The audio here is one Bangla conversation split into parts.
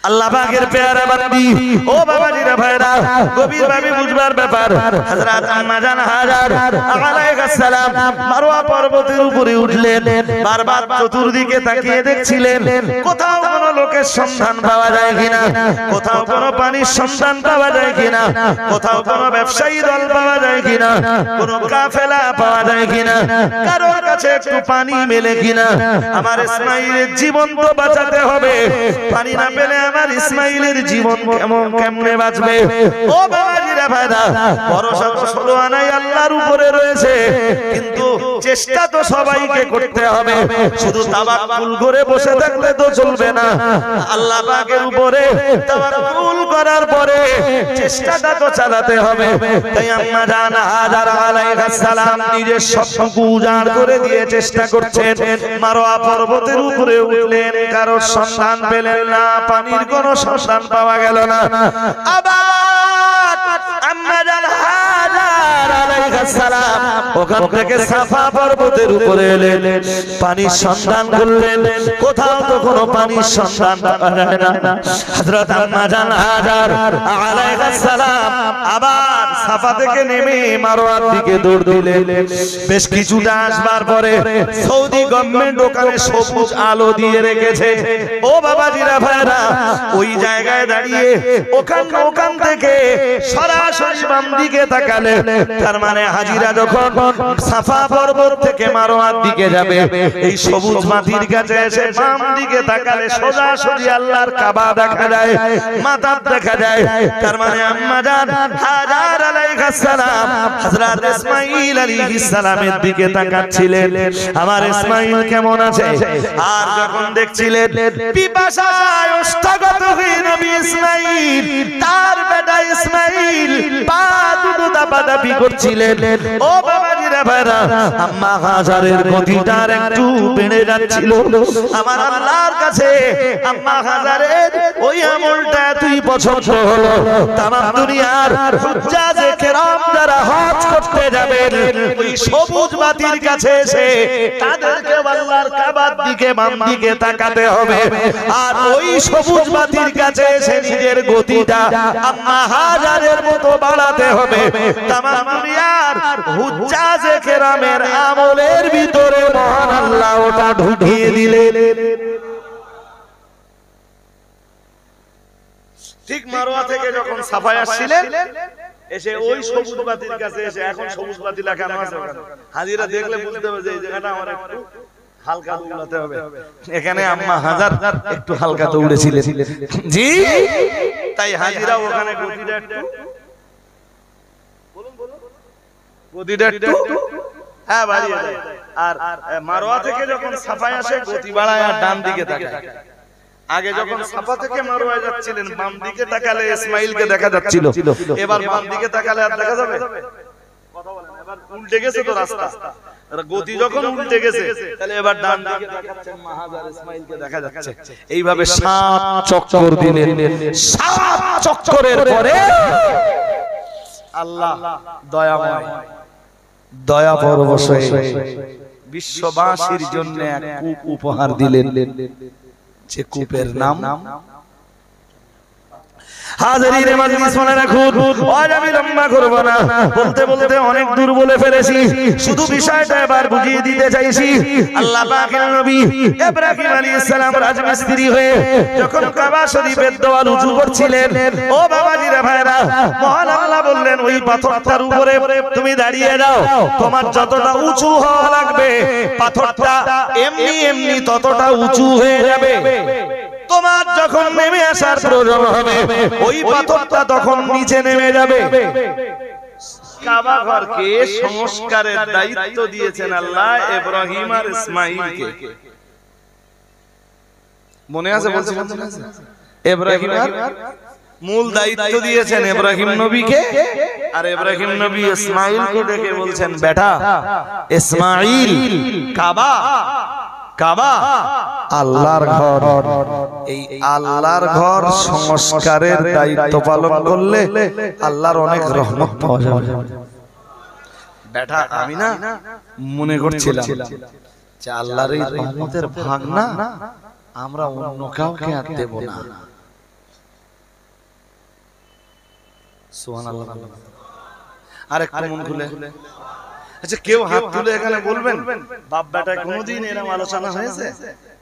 আল্লাহ পাকের পেয়ারা বান্দি ও বাবাজিরা ভাইরা গভীরভাবে বুঝবার ব্যাপার। হযরত আম্মা জান হাজার আলাইহিস সালাম মারওয়া পর্বতের উপরে উঠলেন, বারবার চতুর্দিকে তাকিয়ে দেখছিলেন কোথাও কোনো লোকের সন্ধান পাওয়া যায় কিনা, কোথাও কোনো পানির সন্ধান পাওয়া যায় কিনা, কোথাও কোনো ব্যবসায়ী দল পাওয়া যায় কিনা, কোনো কাফেলা পাওয়া যায় কিনা, কারোর কাছে একটু পানি মেলে কিনা। আমার ইসমাইলের জীবন তো বাঁচাতে হবে, পানি না পেলে আমার ইসমাইলের জীবন কেমনে বাঁচবে? ও বাবাজিরা ভাইরা, ভরসা তো শুধু আনাই আল্লাহর উপরে রয়েছে, কিন্তু চেষ্টা তো সবাইকে করতে হবে। শুধু তাওয়াক্কুল করে বসে থাকলে তো চলবে না, আল্লাহ পাকের উপরে তাওয়াক্কুল করার পরে চেষ্টাটা তো চালাতে হবে। তাই আম্মা জান হাজার আলাইহিস সালাম নিজের সবটুকু উজাড় করে দিয়ে চেষ্টা করছেন। মারওয়া পর্বতের উপরে উঠলেন, কারোর সন্ধান পেলেন না, পানির কোনো সন্ধান পাওয়া গেল না। আবার আম্মা জান হাজার আলাইহিস সালাম ওখান থেকে সাফা পর্বতের উপরে এলেন, পানির সন্ধান করলেন, কোথাও তো কোনো পানির সন্ধান পাওয়া যায় না। হযরত আম্মা জান হাজার আলাইহিস সালাম আবার সাফা থেকে নেমে মারওয়ার দিকে দৌড় দিলেন। বেশ কিছুটা আসবার পরে সৌদি গভর্নমেন্ট ওখানে সবুজ আলো দিয়ে রেখেছে। ও বাবাজিরা ভাইরা, ওই জায়গায় দাঁড়িয়ে ওখান থেকে সরাসরি বাম দিকে তাকালে, তার মানে হাজিরা যখন সাফা পর্বত থেকে মারওয়ার দিকে যাবে, এই সবুজ মাটির কাছে এসে বাম দিকে তাকালে সোজাসুজি আল্লাহর কাবা দেখা যায়, মাতার দেখা যায়। তার মানে আম্মা জান হাজার আলাইহিস সালাম হযরত ইসমাঈল আলাইহিস সালামের দিকে তাকাচ্ছিলেন, আমার ইসমাঈল কেমন আছে। আর যখন দেখছিলেন পিপাসায় ওষ্ঠাগত হয়ে নবী ইসমাঈল, তার বেটা ইসমাঈল পা দুটো দাপাদাপি করছিলেন। ও বাবাজিরা ভাইরা, আম্মা হাজারের গতিটা একটু বেড়ে যাচ্ছিল। আমার আল্লাহর কাছে আম্মা হাজারের ওই আমলটা তুই পছন্দ হলো। তামাম দুনিয়ার হুজ্জাজে কেরাম যারা হজ করতে যাবেন, ওই সবুজ বাতির কাছে এসে তাদেরকে আল্লাহর কাবার দিকে বাম দিকে তাকাতে হবে। আর ওই সবুজ বাতির কাছে এসে নিজের গতিটা আম্মা হাজারের মতো বাড়াতে হবে। তামাম দুনিয়ার হুজ্জাজে কেরামের আমলের ভিতরে মহান আল্লাহ ওটা ঢুকিয়ে দিলেন। ঠিক মারওয়া থেকে যখন সাফায় আসছিলেন, এসে ওই সবুজ বাতির কাছে এসে, এখন সবুজ বাতি লাগানো আছে ওখানে, হাজিরা দেখলে বুঝতে হবে যে এই জায়গাটা আমার একটু হালকা দৌড়াতে হবে। এখানে আম্মা হাজার একটু হালকা দৌড়েছিলেন, জি, তাই হাজিরা ওখানে গতিটা একটু হ্যাঁ বাড়িয়ে দেয়। আর মারওয়া থেকে যখন সাফায় আসে গতি বাড়ায় আর ডান দিকে তাকায়। আগে যখন সাফা থেকে মারওয়ায় যাচ্ছিলেন, বাম দিকে তাকালে ইসমাঈলকে দেখা যাচ্ছিল, এবার বাম দিকে তাকালে আর দেখা যাবে? কথা বলেন, এবার উল্টে গেছে তো রাস্তা, গতি যখন উল্টে গেছে, তাহলে এবার ডান দিকে তাকাচ্ছেন, মাহাজার ইসমাঈলকে দেখা যাচ্ছে। এইভাবে 7 চক্কর দিলেন। 7 চক্করের পরে আল্লাহ দয়াময়, দয়া পরবশ হয়ে বিশ্ববাসীর জন্য এক কূপ উপহার দিলেন, যে কূপের নাম হাজিরিনে মাজলিস মনে রাখুন। আজ আমি লম্বা করব না, বলতে বলতে অনেক দূর বলে ফেলেছি, শুধু বিষয়টা এবার বুঝিয়ে দিতে চাইছি। আল্লাহ পাকের নবী ইব্রাহিম আলাইহিস সালাম রাজমিস্ত্রি হয়ে যখন কাবা শরীফের দেওয়াল উঁচু করছিলেন, ও বাবাজিরা ভাইরা, মহান আল্লাহ বললেন ওই পাথরটার উপরে তুমি দাঁড়িয়ে যাও, তোমার যতটা উঁচু হওয়া লাগবে পাথরটা এমনি এমনি ততটা উঁচু হয়ে যাবে। তোমার যখন নেমে আসার প্রয়োজন হবে, ওই পাথরটা তখন নিচে নেমে যাবে। কাবা ঘরকে সংস্কারের দায়িত্ব দিয়েছেন আল্লাহ ইব্রাহিম আর ইসমাঈলকে। মনে আছে? বলছিলাম ইব্রাহিম আর মূল দায়িত্ব দিয়েছেন ইব্রাহিম নবীকে, আর ইব্রাহিম নবী ইসমাঈলকে ডেকে বলছেন, বেটা ইসমাঈল, কাবা কাবা আল্লাহর ঘর, এই আল্লাহর ঘর সংস্কারের দায়িত্ব পালন করলে আল্লাহর অনেক রহমত পাওয়া যাবে। বেটা আমি না মনে করছিলাম যে আল্লাহর এই রহমতের ভাগ না আমরা অন্য কাউকে আর দেব না, সুবহানাল্লাহ। আর একটু মন খুলে, আচ্ছা কেউ হাত তুলে এখানে বলবেন বাপ বেটায় কোনোদিন এরকম আলোচনা হয়েছে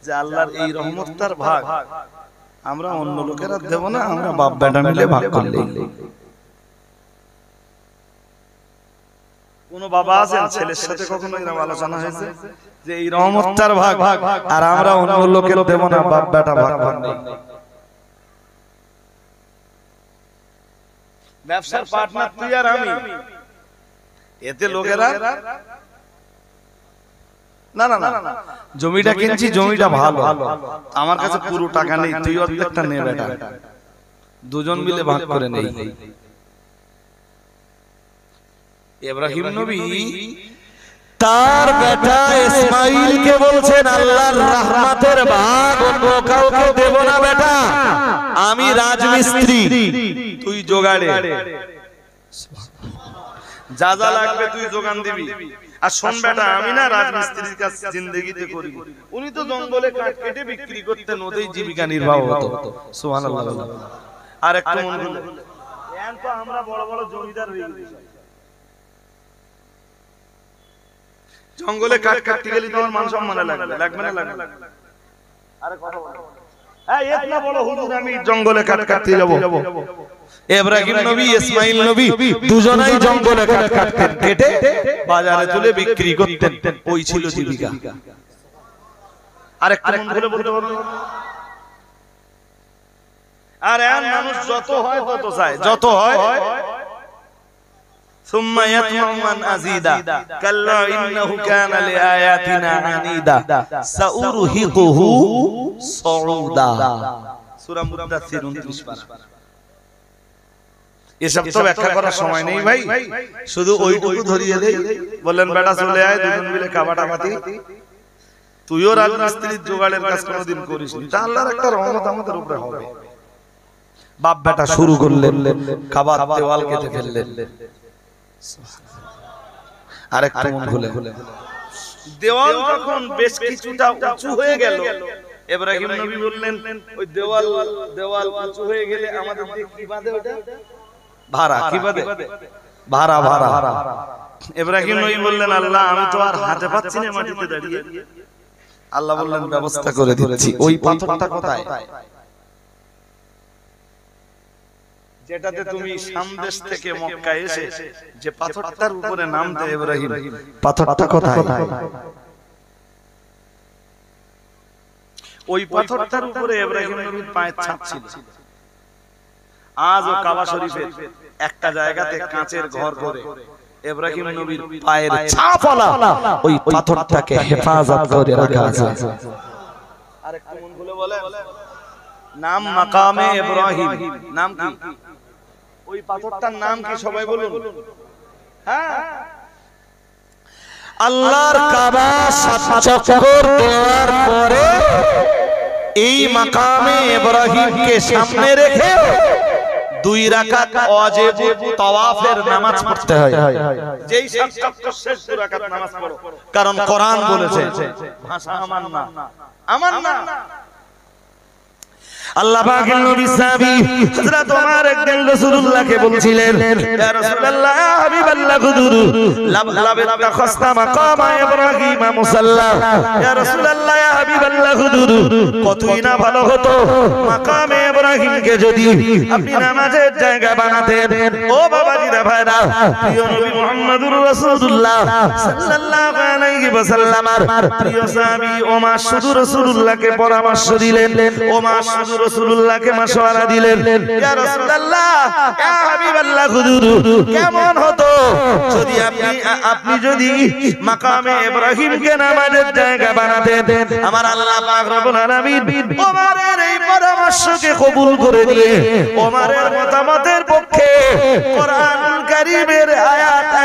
যে আল্লাহর এই রহমতটার ভাগ আমরা অন্য লোকেরা দেব না, আমরা বাপ বেটা মিলে ভাগ করলে? কোন বাবা আছেন ছেলের সাথে কখনো এরকম আলোচনা হয়েছে যে এই রহমতটার ভাগ আর আমরা অন্য লোকের দেব না, বাপ বেটা ভাগ করলে? ব্যবসার পার্টনার তুই আর আমি, এতে লোকেরা না না না জমিটা কিনছি, জমিটা ভালো, আমার কাছে পুরো টাকা নেই, তুই অর্ধেকটা নে বেটা, দুজন মিলে ভাগ করে নেই। ইব্রাহিম নবী তার বেটা ইসমাঈলকে বলছেন আল্লাহর রহমতের ভাগ অন্য কাউকে দেব না বেটা, আমি রাজমিস্ত্রি, তুই জোগাড়ে যা যা লাগবে তুই যোগান দিবি। আর শোন বেটা, আমি না রাজমিস্ত্রির কাজ জিন্দেগিতে করি, উনি তো জঙ্গলে কাঠ কেটে বিক্রি করতেন, ওতেই জীবিকা নির্বাহ হতো। সুবহানাল্লাহ। আর একটু মন খুলে, এখন তো আমরা বড় বড় জমিদার হয়ে গেছি, জঙ্গলে কাঠ কাটতে গেলে তোমার মান সম্মান লাগবে না লাগবে? আরে কথা বলো, হ্যাঁ এতনা বড় হুজুর আমি জঙ্গলে কাঠ কাটতে যাব? ইব্রাহিম নবী ইসমাঈল নবী দুজনেই জঙ্গলে কাঠ কাটতেন, কেটে বাজারে তুলে বিক্রি করতেন, ওই ছিল জীবিকা। আরেকটা মন খুলে বলতে পারো? আর এখন মানুষ যত হয় তত চায়, যত হয় ثم يطمع أن أزيد كلا إنه كان لآياتنا عنيدا سأرهقه صعودا সূরা মুদাথির 29 পারা। এসব তো ব্যাখ্যা করার সময় নেই ভাই, শুধু ওইটুকু ধরিয়ে দেই, বললেন বেটা চলে আয়, দুজন মিলে কাবাটাকাতি, তুইও রাজমিস্ত্রির জোগাড়ের কাজ কোনোদিন করিস নি, তা আল্লাহর একটা রহমত আমাদের উপরে হবে। বাপ বেটা শুরু করলেন, কাবার দেওয়াল কেটে ফেললেন। আরেকটা মন খুলে, দেওয়াল যখন বেশ কিছুটা উঁচু হয়ে গেল, ইব্রাহিম নবী বললেন ওই দেওয়াল উঁচু হয়ে গেলে আমাদের কি বাঁধে? ওটা ভাড়া, কি বাঁধে? ভাড়া। ইব্রাহিম নবী বললেন আল্লাহ আমি তো আর হাতে পাচ্ছি না মাটিতে দাঁড়িয়ে। আল্লাহ বললেন ব্যবস্থা করে দিচ্ছি। ওই পাথরটা কোথায়? যেটাতে তুমি সামদেশ থেকে মক্কা এসে যে পাথরটার উপরে নামতে ইব্রাহিম, পাথরটা কোথায়? ওই পাথরটার উপরে ইব্রাহিম নবীর পায়ের ছাপ ছিল। আজও কাবা শরীফের একটা জায়গাতে কাঁচের ঘর করে ইব্রাহিম নবীর পায়ের ছাপওয়ালা ওই পাথরটাকে হেফাজত করে রাখা আছে। আরেকটু মন খুলে বলে, নাম মাকামে ইব্রাহিম। নাম কি? ওই পাথরটার নাম কি সবাই বলুন? হ্যাঁ, আল্লাহর কাবা সাত চক্কর দেওয়ার পরে এই মাকামে ইব্রাহিমকে সামনে রেখে 2 রাকাত ওয়াজিব তাওয়াফের নামাজ পড়তে হয়। যেই সাত চক্কর শেষ 2 রাকাত নামাজ পড়ো, কারণ কোরআন বলেছে ভাষা আমার না। আল্লাহ পাকের নবী সাহাবী হযরত ওমর একদিন রাসূলুল্লাহকে বলছিলেন, ইয়া রাসূলুল্লাহ ইয়া হাবিবাল্লাহ গুদুরু লাবিতা খাসতা মাকামা ইব্রাহিম মুসাল্লা। ইয়া রাসূলুল্লাহ ইয়া হাবিবাল্লাহ গুদুরু, কতই না ভালো হতো মাকামে ইব্রাহিমকে যদি আপনি নামাজের জায়গা বানাতেন। ও বাবাজিরা ভাইরা, প্রিয় নবী মুহাম্মদুর রাসূলুল্লাহ সাল্লাল্লাহু আলাইহি ওয়াসাল্লামের প্রিয় সাহাবী ওমর শুধু রাসূলুল্লাহকে পরামর্শ দিলেন, ওমর শুধু রাসূলুল্লাহকে মাশওয়ারা দিলেন, ইয়া রাসূলুল্লাহ ইয়া হাবিবাল্লাহ হুজুর, কেমন হতো যদি আপনি যদি মাকামে ইব্রাহিমকে নামাজের জায়গা বানাতেন। আমার আল্লাহ পাক রব্বুল আলামিন ওমরের এই পরামর্শকে কবুল করে দিয়ে ওমরের মতামতের পক্ষে কোরআনুল কারীমের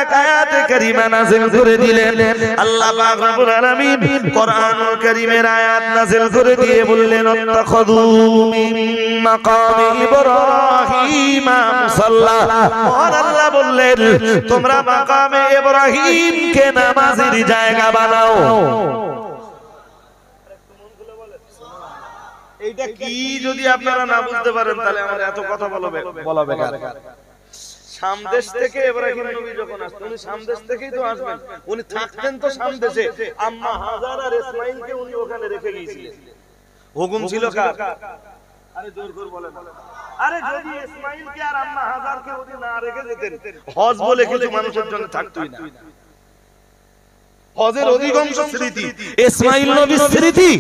এক আয়াতে কারীমা নাযিল করে দিলেন। আল্লাহ পাক রব্বুল আলামিন কোরআনুল কারীমের আয়াত নাযিল করে দিয়ে বললেন, আত্তাখাযু মিন মাকামি ইব্রাহিম মুসাল্লা। আর আল্লাহ বললেন তোমরা মাকামে ইব্রাহিমকে নামাজের জায়গা বানাও। এইটা কি যদি আপনারা না বুঝতে পারেন তাহলে আমার এত কথা বলা বেকার। সামদেশ থেকে ইব্রাহিম নবী যখন আসতেন, উনি সামদেশ থেকেই তো আসবেন, উনি থাকতেন তো সামদেশে। আম্মা হাজার আর ইসমাইলকে উনি ওখানে রেখে গিয়েছিলেন। হুকুম ছিল কার? আরে জোর করে বলেন। আরে যদি ইসমাইলকে আর আম্মা হাজারকে উনি না রেখে যেতেন, হজ বলে কিছু মানুষের জন্য থাকতোই না। হজের অধিকাংশ স্মৃতি ইসমাইল নবীর স্মৃতি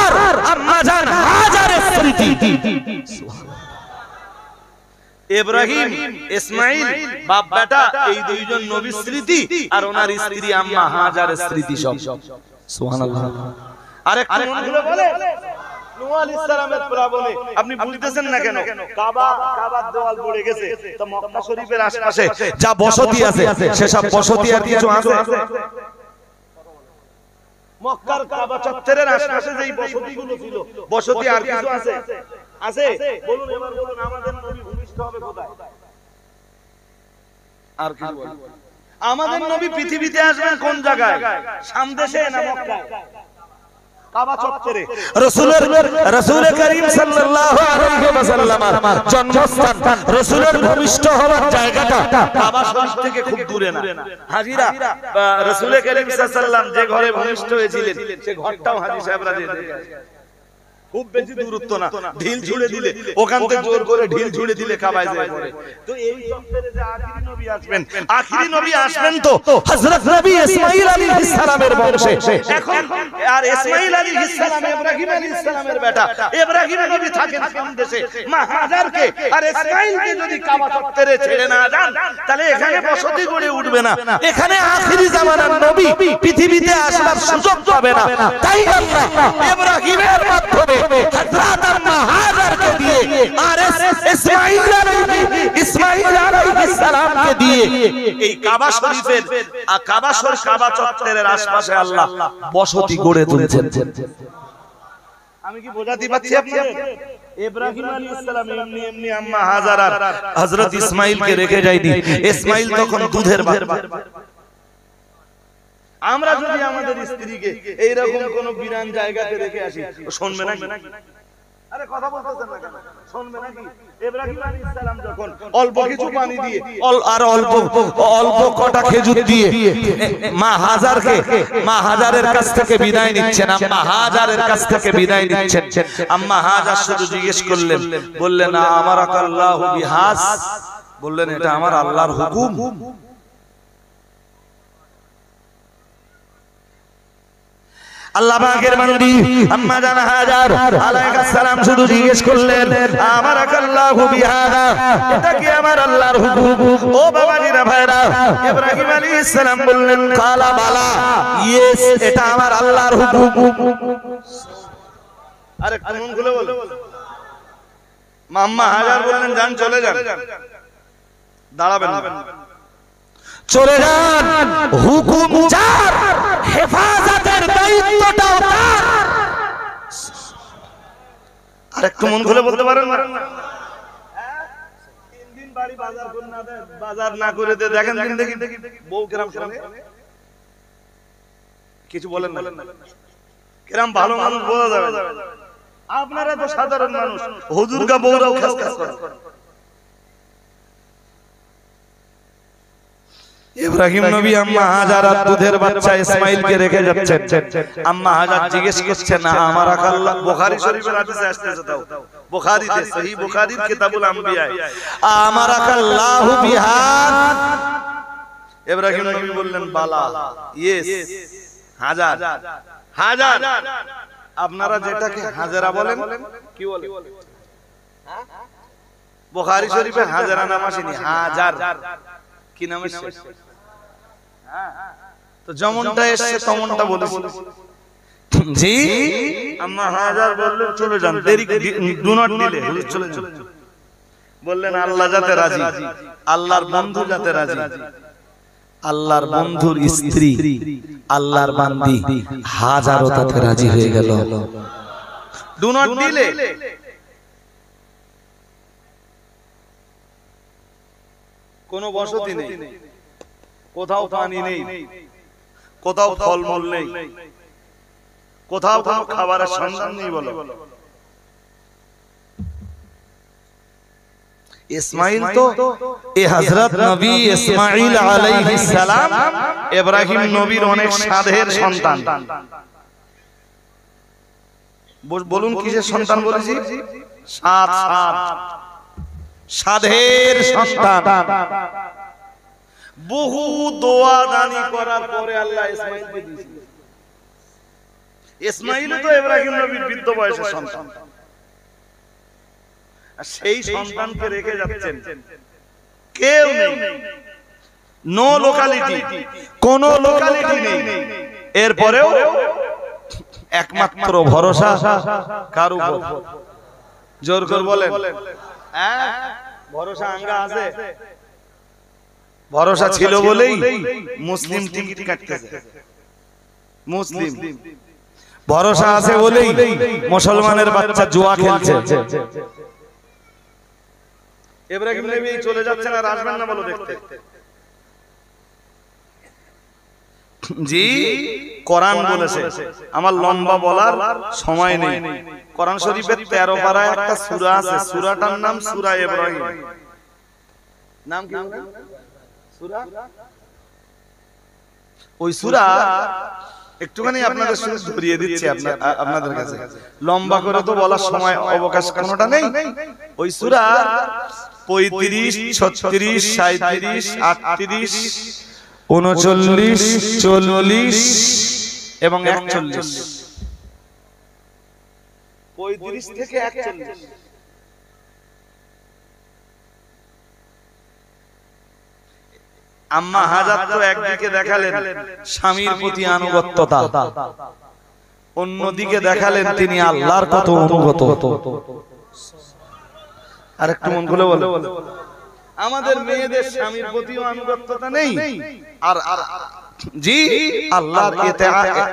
আর আম্মা জান হাজারের স্মৃতি। ইব্রাহিম ইসমাইল বাপ বেটা এই দুইজন নবীর স্মৃতি আর ওনার স্ত্রী আম্মা হাজারের স্মৃতি সব। সুবহানাল্লাহ। আরে কোন গুলো বলে নূহ আলাইহিস সালামের প্লাবনে আপনি বুঝতেছেন না কেন? কাবার দেওয়াল পড়ে গেছে, তো মক্কা শরীফের আশেপাশে যা বসতি আছে সেসব বসতি আর কিছু আছে? মক্কার কাবা চত্বরের আশেপাশে যেই বসতিগুলো ছিল, বসতি আর কিছু আছে? আছে? বলুন এবার বলুন, আমাদের নবী ভূমিষ্ঠ হবে কোথায়? আর কি বলুন? আমাদের নবী পৃথিবীতে আসবেন কোন জায়গায়? সামদেশে না মক্কায়? কাবা চত্বরে। রাসূল করিম সাল্লাল্লাহু আলাইহি ওয়াসাল্লামের জন্মস্থান, রাসূলের ভূমিষ্ঠ হওয়ার জায়গাটা কাবা শরীফ থেকে খুব দূরে না। হাজিরা রাসূল করিম সাল্লাল্লাহু আলাইহি ওয়াসাল্লাম যে ঘরে ভূমিষ্ঠ হয়েছিলেন সেই ঘরটাও হাজী সাহেবরা দিয়ে খুব বেশি দূরত্ব না, ঢিল ছুঁড়ে দিলে ওখান থেকে জোর করে ঢিল ছুঁড়ে দিলে কাবায় যায় পড়ে। তো এই চত্বরে যে আখিরি নবী আসবেন, আখিরি নবী আসবেন তো হযরত নবী ইসমাঈল আলাইহিস সালামের বংশে। এখন আর ইসমাঈল আলাইহিস সালাম ইব্রাহিম আলাইহিস সালামের বেটা, ইব্রাহিম নবী থাকেন সামদেশে, মা হাজারকে আর ইসমাঈলকে যদি কাবা চত্বরে ছেড়ে না যান তাহলে এখানে বসতি গড়ে উঠবে না, এখানে আখিরি জামানার নবী পৃথিবীতে আসার সুযোগ পাবে না। তাই আল্লাহ ইব্রাহিমের মাধ্যমে হযরত আম্মা হাজারকে দিয়ে আর ইসমাঈল আলাইহিস সালামকে দিয়ে এই কাবা শরীফের কাবা চত্বরের আশেপাশে আল্লাহ বসতি গড়ে তুলেছেন। আমি কি বোঝাতে পারছি আপনাদের? ইব্রাহিম আলাইহিস সালাম এমনি এমনি আম্মা হাজার আর হযরত ইসমাঈলকে রেখে যায়নি। ইসমাঈল তখন দুধের বাচ্চা। আমরা যদি আমাদের স্ত্রীকে এইরকম কোন বিরান জায়গাতে রেখে আসি, শুনবে নাকি? আরে কথা বলতেছেন না কেন? শুনবে নাকি? ইব্রাহিম আলাইহিস সালাম যখন অল্প কিছু পানি দিয়ে আর অল্প কটা খেজুর দিয়ে মা হাজারের কাছ থেকে বিদায় নিচ্ছেন, আম্মা হাজারের কাছ থেকে বিদায় নিচ্ছেন, আম্মা হাজার শুধু জিজ্ঞেস করলেন, বললেন আমারাকাল্লাহু বিহাস, বললেন এটা আমার আল্লাহর হুকুম। আল্লাহ পাকের বান্দি আম্মা জান হাজার আলাইহিস সালাম শুধু জিজ্ঞেস করলেন আমারাকাল্লাহু বিহাদা, এটা কি আমার আল্লাহর হুকুম? ও বাবাজিরা ভাইরা, ইব্রাহিম আলাইহিস সালাম বললেন কালা বালা, ইয়েস এটা আমার আল্লাহর হুকুম। আরে কোন গুলো বল? আম্মা হাজার বললেন যান চলে যান, দাঁড়াবেন না, চলে যান, হুকুম যার, হেফাজতের দায়িত্বটাও তার। আর একটু মন খুলে বলতে পারেন না? 3 দিন বাড়ি বাজার না করে দে, দেখেন দিন দেখি বউ কেরাম শুনে কিছু বলেন না, কেরাম ভালো মানুষ বোঝা যাবে। আপনারা তো সাধারণ মানুষ, হুজুরগা বউরাও খাস খাস করে। ইব্রাহিম নবী আম্মা হাজার আর দুধের বাচ্চা ইসমাঈলকে রেখে যাচ্ছেন। আম্মা হাজার জিজ্ঞেস করছেন আমারাকাল্লাহ, বুখারী শরীফের হাদিসে আসছে, দাও বুখারীতে, সহিহ বুখারীর কিতাবুল আম্বিয়া, আমারাকাল্লাহু বিহাদ। ইব্রাহিম নবী বললেন বালা, ইয়েস হাজার। আপনারা যেটাকে হাজারা বলেন কি বলেন? বুখারী শরীফে হাজারা নাম আসেনি, হাজার কি নাম এসেছে? তো যেমনটা এসেছে তেমনটা বলেছি। জি আম্মা হাজার বললেন চলে যান, দেরি ডু নট ডিলে, চলে যান। বললেন আল্লাহ যাতে রাজি, আল্লাহর বন্ধু যাতে রাজি, আল্লাহর বন্ধুর স্ত্রী, আল্লাহর বান্দি হাজারও তাতে রাজি হয়ে গেল। Do not delay. কোনো বসতি নেই, কোথাও পানি নেই, কোথাও ফলমূল নেই, কোথাও কোনো খাবারের সন্ধান নেই। বলো ইসমাইল তো এ হযরত নবী ইসমাইল আলাইহিস সালাম ইব্রাহিম নবীর অনেক সাধের সন্তান। বলুন কিসের সন্তান বলেছি? সাধের সন্তান। বহু দোয়া দানি করার পরে আল্লাহ ইসমাইলকে দিয়েছেন। ইসমাইল তো ইব্রাহিম নবীর বৃদ্ধ বয়সের সন্তান, আর সেই সন্তানকে রেখে যাচ্ছেন কেউ নেই, নো লোকালিটি, কোন লোকালিটি নেই। এরপরেও একমাত্র ভরসা কার উপর? জোর করে বলেন, ভরসা আঙ্গা আছে? ভরসা ছিল বলেই মুসলিম টিকিট কাটতেছে, মুসলিম ভরসা আছে বলেই মুসলমানের বাচ্চা জুয়া খেলছে। ইব্রাহিম নবী চলে যাচ্ছেন, আর আসবেন না বলো দেখতে? জি, কোরআন বলেছে, আমার লম্বা বলার সময় নেই। কোরআন শরীফের 13 পারায় একটা সূরা আছে, সূরাটার নাম সূরা ইব্রাহিম। নাম কি সূরা? ওই সূরা একটুখানি আপনাদের সাথে ধরিয়ে দিচ্ছি আপনাদের কাছে, লম্বা করে তো বলার সময় অবকাশ কোনোটা নেই। ওই সূরা 35, 36, 37, 38, 39, 40 এবং 41। 35 থেকে 41। আম্মা হাজার তো একদিকে দেখালেন স্বামীর প্রতি আনুগত্যতা, অন্যদিকে দেখালেন তিনি আল্লাহর কত অনুগত। আর একটু মন খুলে বলো, আমাদের মেয়েদের স্বামীর প্রতিও আনুগত্যতা নেই, আর জি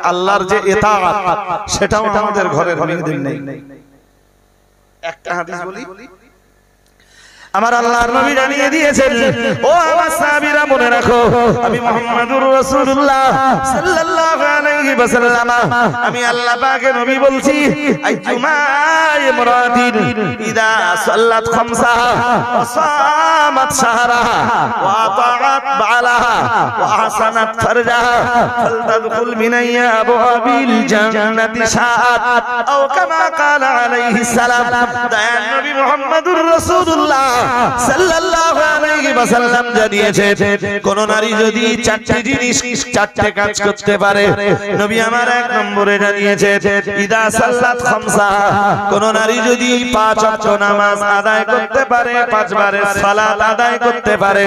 আল্লাহর যে ইতাআত সেটাও আমাদের ঘরের মেয়েদের নেই। একটা হাদিস বলি, আমার আল্লাহর নবী জানিয়ে দিয়েছেন, ও আমার সাহাবীরা মনে রাখো, আমি মুহাম্মাদুর রাসূলুল্লাহ সাল্লাল্লাহু আলাইহি ওয়াসাল্লাম, আমি আল্লাহ পাকের নবী বলছি, আইয়ুমা ইমরাতিন ইদা সাল্লাত খামসাহা ওয়া সামাত শাহরাহা ওয়া আতাআত বালাহা ওয়া আহসানাত ফারজাহা ফালতাদখুল মিন আবওয়াবিল জান্নাতি শাআত আও কামা ক্বালা আলাইহিস সালাম। দয়ার নবী মুহাম্মাদুর রাসূলুল্লাহ সাল্লাল্লাহু আলাইহি ওয়াসাল্লাম জানিয়েছেন, কোন নারী যদি চারটি জিনিস, চারটি কাজ করতে পারে, নবী আমার 1 নম্বরে জানিয়েছেন, ইদা সাল্লাত খামসা, কোন নারী যদি 5 ওয়াক্ত নামাজ আদায় করতে পারে, 5 বারের সালাত আদায় করতে পারে,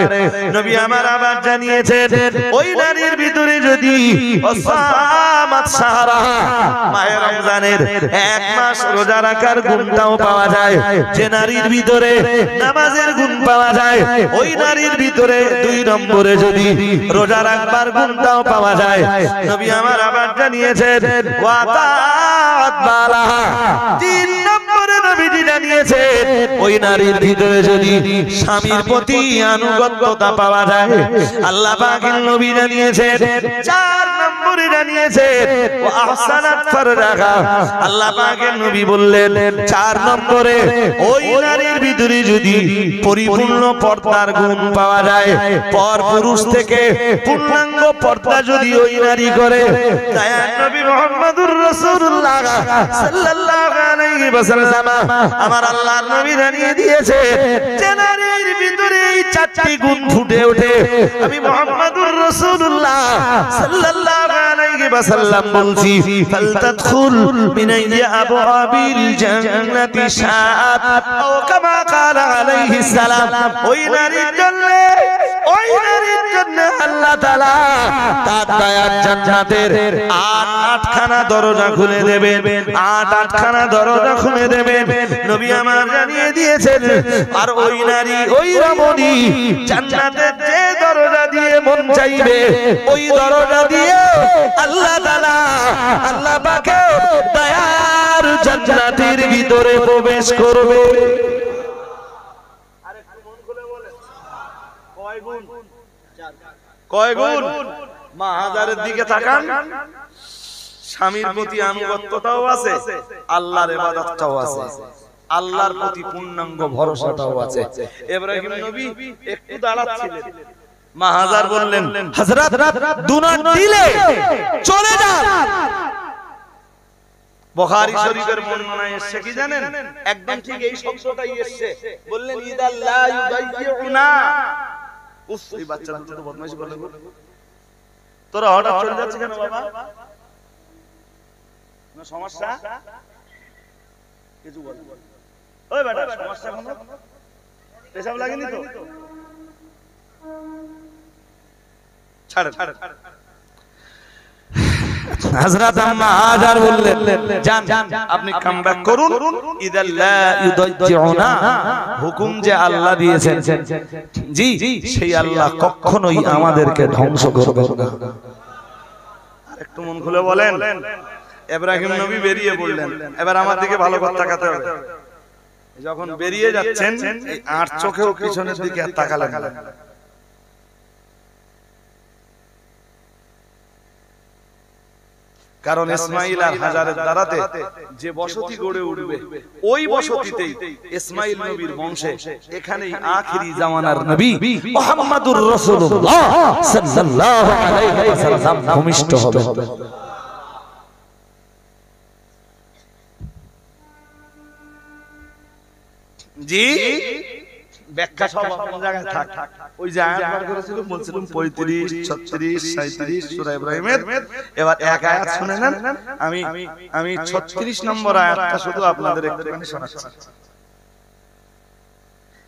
নবী আমার আবার জানিয়েছেন, ওই নারীর ভিতরে যদি ওয়াসামাত শাহরাহা, মাহে রমজানের 1 মাস রোজা রাখার গুণটাও পাওয়া যায়, যে নারীর ভিতরে নামাজের গুণ পাওয়া যায়, ওই নারীর ভিতরে 2 নম্বরে যদি রোজা রাখবার গুণটাও পাওয়া যায়, নবী আমার আবার জানিয়েছেন, ওয়াতাত বালাহা, 3 নম্বরে নবীজি জানিয়েছেন, ওই নারীর ভিতরে যদি স্বামীর প্রতি আনুগত্যতা পাওয়া যায়, আল্লাহ পাকের নবী জানিয়েছেন, 4 নম্বরে জানিয়েছেন, ওয়া আহসানাত ফারজাহা, আল্লাহ পাকের নবী বললেন 4 নম্বরে ওই নারীর ভিতরে যদি পরিপূর্ণ পর্দার গুণ পাওয়া যায়, পর পুরুষ থেকে পূর্ণাঙ্গ পর্দা যদি ওই নারী করে, দয়ার নবী মুহাম্মাদুর রাসূলুল্লাহ সাল্লাল্লাহু আলাইহি ওয়াসাল্লাম, আমার আল্লাহর নবী জানিয়ে দিয়েছে, যে নারীর ভিতরে এই 4টি গুণ ফুটে ওঠে, আমি মুহাম্মাদুর রাসূলুল্লাহ সাল্লাল্লাহু আলাইহি ওয়াসাল্লাম বলছি, ফালতাদখুল মিন আবওয়াবিল জান্নাতি শাআত আও কামা ক্বালা আলাইহিস সালাম। ওই নারীর জন্য আল্লাহ তাআলা তার দয়ার জান্নাতের 8 খানা দরজা খুলে দেবেন, 8 খানা দরজা খুলে দেবেন, নবী আমার জানিয়ে দিয়েছেন। আর ওই নারী, ওই রমণী জান্নাতের যে দরজা দিয়ে মন চাইবে, ওই দরজা দিয়ে আল্লাহ তাআলা, আল্লাহ পাকে দয়ার জান্নাতের ভিতরে প্রবেশ করবে। কয় গুণ? মা হাজারের দিকে তাকান, স্বামীর প্রতি আনুগত্যতাও আছে, আল্লাহর ইবাদতটাও আছে। আল্লাহর প্রতি পূর্ণাঙ্গ ভরসাটাও আছে। ইব্রাহিম নবী একটু দাঁড়াচ্ছিলেন, মা হাজার বললেন, হযরত দুনার দিলে চলে যান। বুখারী শরীফের বর্ণনায় এসেছে কি জানেন, একদম ঠিক এই শব্দটাই এসেছে, বললেন ইদাল্লা ইউদাইয়ুনা। উস, এই বাচ্চা দুটো তো বদমাইশি করলে, তোরা হঠাৎ চলে যাচ্ছে কেন বাবা? না সমস্যা কিছু বল, ওই বেটা সমস্যা কোনো পেশাব লাগেনি তো? ছাড় ছাড়। হযরত আম্মা হাজার বললেন, যান আপনি কাম ব্যাক করুন। ইদাল্লা ইউদাইয়ুনা, হুকুম যে আল্লাহ দিয়েছেন, জি সেই আল্লাহ কখনোই আমাদেরকে ধ্বংস করবেন না। একটু মন খুলে বলেন। ইব্রাহিম নবী বেরিয়ে পড়লেন। এবার আমার দিকে ভালো করে তাকাতে হবে। যখন বেরিয়ে যাচ্ছেন, এই আর চোখেও পিছনের দিকে তাকালেন না। কারণ ইসমাঈল আর হাজারের দ্বারাতে যে বসতি গড়ে উঠবে, ওই বসতিতেই ইসমাঈল নবীর বংশে এখানেই আখিরি জামানার নবী মুহাম্মদুর রাসূলুল্লাহ সাল্লাল্লাহু আলাইহি ওয়াসাল্লাম ভূমিষ্ঠ হবে। জি ব্যাখ্যা সব কোন জায়গায় থাক। ওই যে আয়াত বার করেছিলাম, বলছিলাম 35, 36, 37 সূরা ইব্রাহিমের। এবার এক আয়াত শুনে নেন। আমি 36 নম্বর আয়াতটা শুধু আপনাদের একটুখানি শোনাচ্ছি।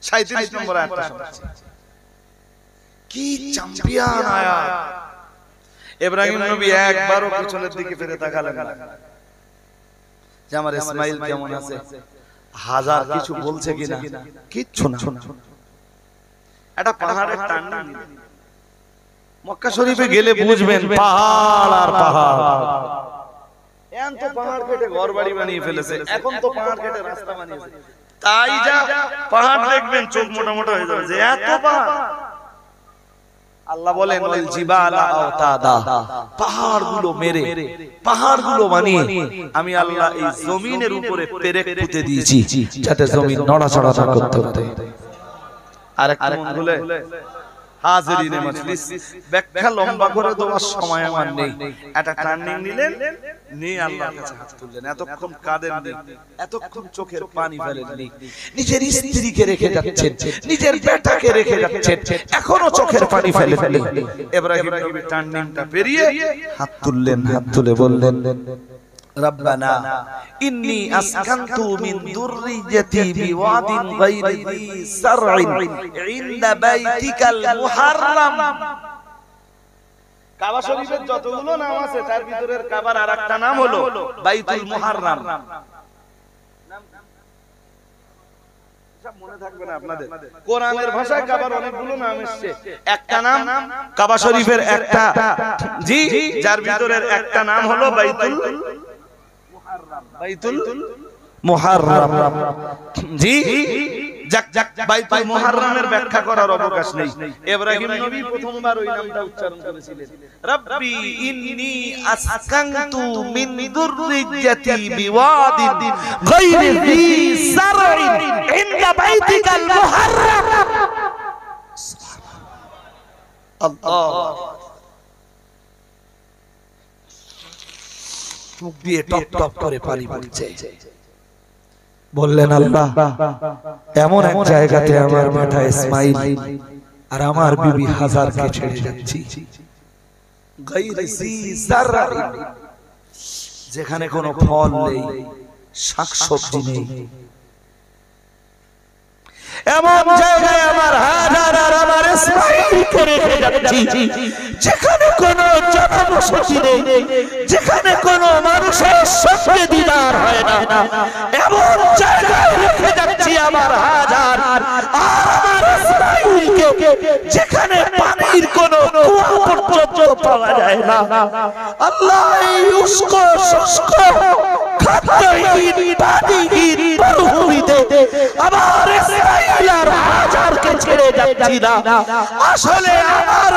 37 নম্বর আয়াতটা শোনাচ্ছি। কি চ্যাম্পিয়ন আয়াত! ইব্রাহিম নবী একবারও পিছনের দিকে ফিরে তাকালেন না যে আমার ইসমাঈল কেমন আছে, হাজার কিছু বলছে কিনা, কিচ্ছু না। একটা পাহাড়ের টার্নিং নিলেন। মক্কা শরীফে গেলে বুঝবেন পাহাড় আর পাহাড়। এখন তো পাহাড় কেটে ঘর বাড়ি বানিয়ে ফেলেছে, এখন তো পাহাড় কেটে রাস্তা বানিয়েছে। তাই যা পাহাড় দেখবেন চোখ মোটা মোটা হয়ে যাবে যে এত পাহাড়। আল্লাহ বলেন ওয়াল জিবালা আওতাদা, পাহাড়গুলো মেরে, পাহাড়গুলো বানিয়ে আমি আল্লাহ এই জমিনের উপরে পেরেক পুঁতে দিয়েছি যাতে জমিন নড়াচড়া না করতে পারে। আরেকটা মন খুলে হাজিরিনে মজলিস, ব্যাখ্যা লম্বা করে দেওয়ার সময় আমার নেই। একটা টার্নিং নিলেন, নিয়ে আল্লাহর কাছে হাত তুললেন। এতক্ষণ কাঁদেননি, এতক্ষণ চোখের পানি ফেলেননি। নিজের স্ত্রীকে রেখে যাচ্ছেন, নিজের বেটাকে রেখে যাচ্ছেন, এখনো চোখের পানি ফেলেননি। ইব্রাহিম নবী টার্নিংটা পেরিয়ে হাত তুললেন, হাত তুলে বললেন রব্বানা ইন্নী আসকানতু মিন যুররিয়্যাতি বিওয়াদিন গায়রি যী সারইন ইনদা বাইতিকাল মুহাররাম। কাবা শরীফের যতগুলো নাম আছে তার ভিতরের কাবার আরেকটা নাম হলো বাইতুল মুহাররাম। সব মনে থাকবে না আপনাদের। কোরআনের ভাষায় কাবার অনেকগুলো নাম এসেছে, একটা নাম কাবা শরীফের একটা, জি যার ভিতরের একটা নাম হলো বাইতুল বাইতুল মুহাররাম। জি বাইতুল মুহাররামের ব্যাখ্যা করার অবকাশ নেই। ইব্রাহিম নবী প্রথমবার ওই নামটা উচ্চারণ করেছিলেন, রব্বি ইন্নী আসকানতু মিন যুররিয়্যাতি বিওয়াদিন গায়রি যী সারইন ইনদা বাইতিকাল মুহাররাম। আল্লাহ মুখ দিয়ে টপ টপ করে পানি পড়ছে। বললেন আল্লাহ এমন এক জায়গাতে আমার বেটা ইসমাঈল আর আমার বিবি হাজারকে ছেড়ে যাচ্ছি, গায়রি যী সারইন, যেখানে কোনো ফল নেই, শাকসবজি নেই, এমন জায়গায় আমার হাজার আর আমার ইসমাঈলকে রেখে যাচ্ছি যেখানে কোনো জনবসতি নেই, যেখানে কোনো মানুষের সঙ্গে দিদার হয় না। এমন জায়গায় রেখে যাচ্ছি আমার হাজার আর আমার ইসমাঈলকে যেখানে পানির কোনো কুয়া পর্যন্ত পাওয়া যায় না। আল্লাহ এই উস্কো শুষ্ক খাদ্যহীন পানিহীন মরুভূমিতে আমার ইসমাঈল আর হাজারকে ছেড়ে যাচ্ছি না। আসলে আমার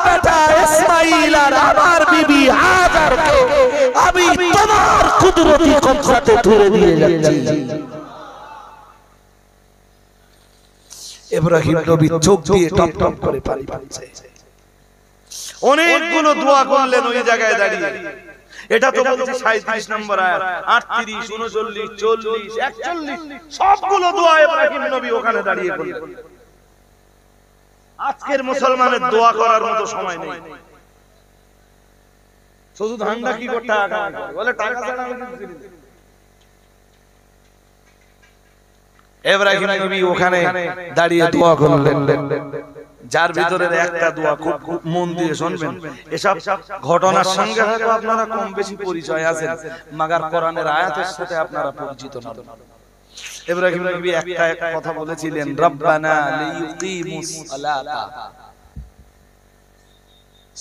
বেটা ইসমাঈল আর আমার বিবি হাজারকে আমি তোমার কুদরতি কবজাতে তুলে দিয়ে যাচ্ছি। ইব্রাহিম নবী চোখ দিয়ে টপ টপ করে পানি পড়ছে। অনেকগুলো দোয়া করলেন ওই জায়গায় দাঁড়িয়ে। এটা তো বলছে 37 নম্বর আয়াত, 38, 39, 40, 41 সবগুলো দোয়া ইব্রাহিম নবী ওখানে দাঁড়িয়ে করলেন। আজকের মুসলমানের দোয়া করার মতো সময় নেই। শুধু ধান্দা কি করতে টাকা বলে, টাকা ছাড়া আমি কিছু করি না। ইব্রাহিম নবী ওখানে দাঁড়িয়ে দোয়া করলেন, যার ভিতরের একটা দোয়া খুব মন দিয়ে শুনবেন। এসব ঘটনার সঙ্গে হয়তো আপনারা কম বেশি পরিচয় আছেন, মাগার কোরআনের আয়াতের সাথে আপনারা পরিচিত না। ইব্রাহিম নবী একটা কথা বলেছিলেন, রব্বানা লিইকিমুস সালাতা।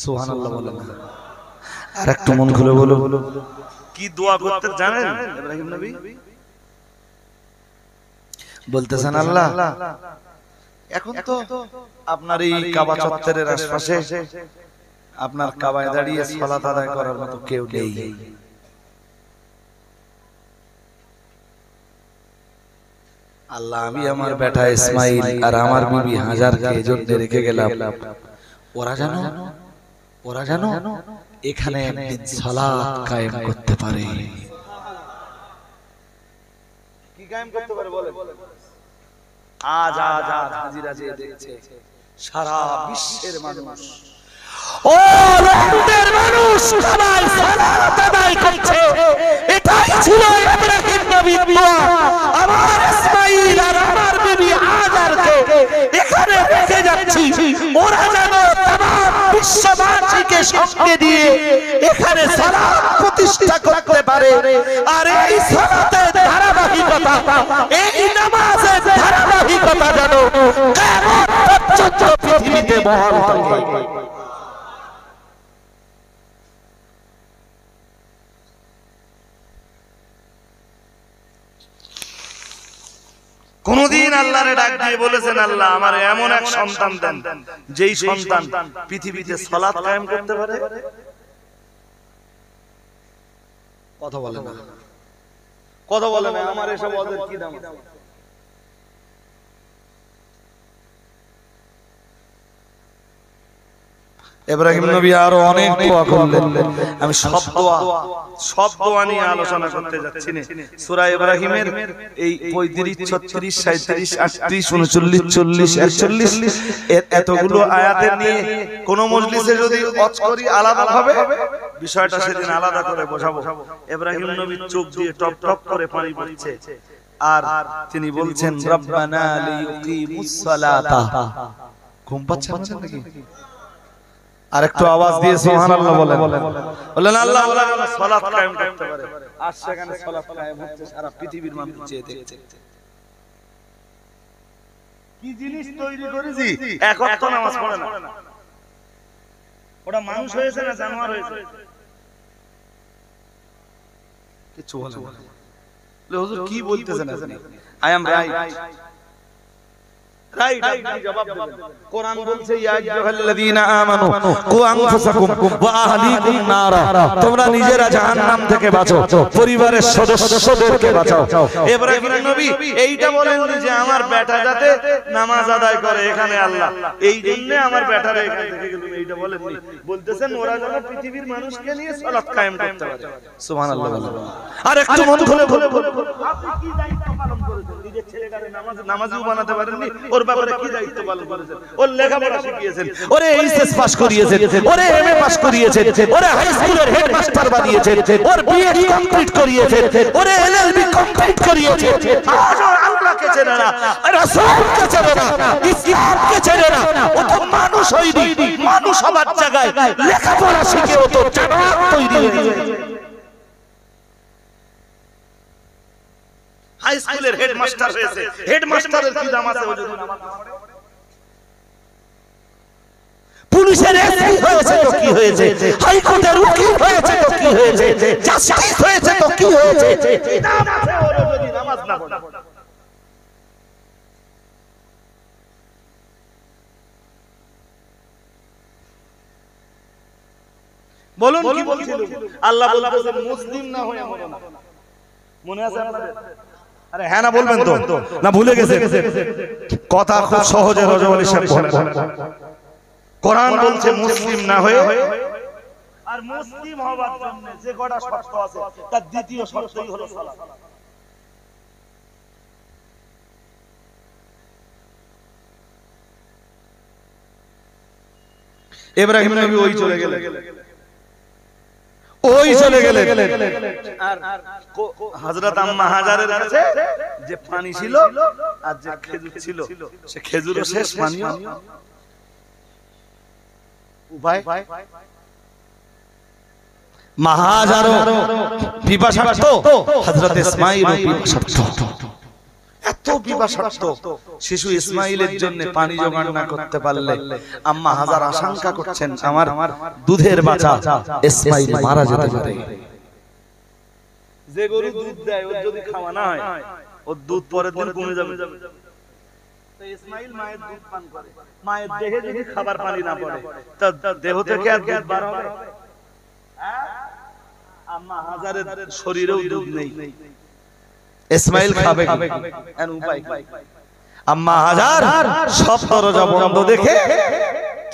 সুবহানাল্লাহ বলেন। আর একটু মন খুলে বলো, কি দোয়া করতে জানেন ইব্রাহিম নবী? বলতেছেন, আল্লাহ এখন তো আপনার এই কাবা চত্বরের আশপাশে আপনার কাবায় দাঁড়িয়ে সালাত আদায় করার মতো কেউ নেই। আল্লাহ, আমি আমার বেটা ইসমাঈল আর আমার বিবি হাজারকে এজন্য রেখে গেলাম, ওরা জানো এখানে একদিন সালাত কায়েম করতে পারে। কি কায়েম করতে পারে বলেন? আজ হাজিরা যে দেখছে সারা বিশ্বের মানুষ, ও রহমতের মানুষ সবাই সালাত আদায় করছে। এটাই ছিল ইব্রাহিম নবীর দোয়া, আমার ইসমাঈল আর আমার বিবি হাজারকে এখানে রেখে যাচ্ছি, ওরা যেন तमाम বিশ্ববাসীকে সঙ্গে দিয়ে এখানে সালাত প্রতিষ্ঠা করতে পারে। আর এই সালাতের ধারাবাহিকতা, এই নামাজের ধারাবাহিকতা যেন কিয়ামত পর্যন্ত পৃথিবীতে বহাল থাকে। কোনদিন আল্লাহরে ডাক দিয়ে বলেছেন, আল্লাহ আমার এমন এক সন্তান দেন যেই সন্তান পৃথিবীতে সালাত কায়েম করতে পারে? কথা বলে না, আমার এসব ওদের কি দাম? ইব্রাহিম নবী আরো অনেক দোয়া করলেন, আমি সব দোয়া নিয়ে আলোচনা করতে যাচ্ছি না। সূরা ইব্রাহিমের এই 35, 36, 37, 38, 39, 40, 41 এতগুলো আয়াতের নিয়ে কোন মজলিসে যদি ওয়াজ করি আলাদা হবে, বিষয়টা সেদিন আলাদা করে বোঝাবো। ইব্রাহিম নবীর চোখ দিয়ে টপ টপ করে পানি পড়ছে, আর তিনি বলছেন, রব্বানা লিইকিমুস সালাতা। ঘুম পাচ্ছে নাকি? আর একটু আওয়াজ দিয়ে সুবহানাল্লাহ বলেন। আল্লাহ সালাত কায়েম করতে পারে। আর সেখানে সালাত কায়েম হচ্ছে, সারা পৃথিবীর মানুষ চেয়ে দেখছে। কি জিনিস তৈরি করেছি? এক ওয়াক্ত নামাজ পড়ে না, ওটা মানুষ হয়েছে না জানোয়ার হয়েছে? কিছু বলে না। হুজুর কি বলতেছেন আপনি? আই এম রাইট, আপনি জবাব দেবেন। কোরআন বলছে, ইয়া আইয়ুহাল্লাযীনা আমানু কু আনফুসাকুম ওয়া আহলিকুম নারা, তোমরা নিজেরা জাহান্নাম থেকে বাঁচো, পরিবারের সদস্যদেরকে বাঁচাও। ইব্রাহিম নবী এইটা বলেন যে আমার বেটা যাতে নামাজ আদায় করে এখানে, আল্লাহ এই জন্য আমার বেটারে এখান থেকে গেল, এইটা বলেননি। বলতেছেন ওরা যেন পৃথিবীর মানুষকে নিয়ে সালাত কায়েম করতে পারে। সুবহানাল্লাহ। আর একটু মন খুলে বলে, আপনি কি দায়িত্ব পালন করেছেন? নিজের ছেলেটারে নামাজিও বানাতে পারেননি, ওর ব্যাপারে কি দায়িত্ব পালন করেছেন? ওর লেখাপড়া শিখিয়েছেন, ওরে এইচএস পাস করিয়েছেন, ওরে এমএ পাস করিয়েছেন, ওরে হাই স্কুলের হেডমাস্টার বানিয়েছেন, ওর বিএড কমপ্লিট করিয়েছেন, ওরে এলএলবি কমপ্লিট করিয়েছেন। আজ আল্লাহকে চেনে না, রাসূলকে চেনে না, ইসলামকে চেনে না। ও তো মানুষ হয়নি, মানুষ হবার জায়গায় লেখাপড়া শিখে ও তো জানোয়ার তৈরি হয়েছে। হাই স্কুলের হেডমাস্টার হয়েছে, হেডমাস্টারের কি দাম আছে? পুলিশের এসপি হয়েছে তো কি হয়েছে? হাইকোর্টের উকিল হয়েছে তো কি হয়েছে? জাস্টিস হয়েছে তো কি হয়েছে? দাম আছে ওর যদি নামাজ না পড়ে। বলুন কি বলছিল? আল্লাহ বলতেছেন মুসলিম না হয়ে মরো না। মনে আছে আপনাদের? আরে হ্যাঁ না বলবেন তো? না ভুলে গেছে? কথা খুব সহজে রজওয়ালি সাহেব বলেন। কোরআন বলছে মুসলিম না হয়ে, আর মুসলিম হওয়ার জন্য যে কটা শর্ত আছে তার দ্বিতীয় শর্তই হলো সালাত। ইব্রাহিম নবী ওই চলে গেলেন, আর হযরত আম্মা হাজারের কাছে যে পানি ছিল আর যে খেজুর ছিল, সে খেজুরও শেষ, পানিও উপায়। মাহাজারও পিপাসার্থ, হযরত ইসমাঈলও পিপাসার্থ। এত পিপাসার্থ, শিশু ইসমাইলের জন্য পানি জোগাড় না করতে পারলে আম্মা হাজার আশঙ্কা করছেন আমার দুধের বাচ্চা ইসমাইল মারা যেতে পারে। যে গরু দুধ দেয় ওর যদি খাওয়া না হয় ওর দুধ পরের দিন কমে যাবে। তো ইসমাইল মায়ের দুধ পান করে, মায়ের দেহে যদি খাবার পানি না পড়ে তা দেহ থেকে আর দুধ বার হবে? আম্মা হাজারের শরীরেও দুধ নেই, ইসমাইল খাবে এর উপায় কি? আম্মা হাজার সব দরজা বন্ধ দেখে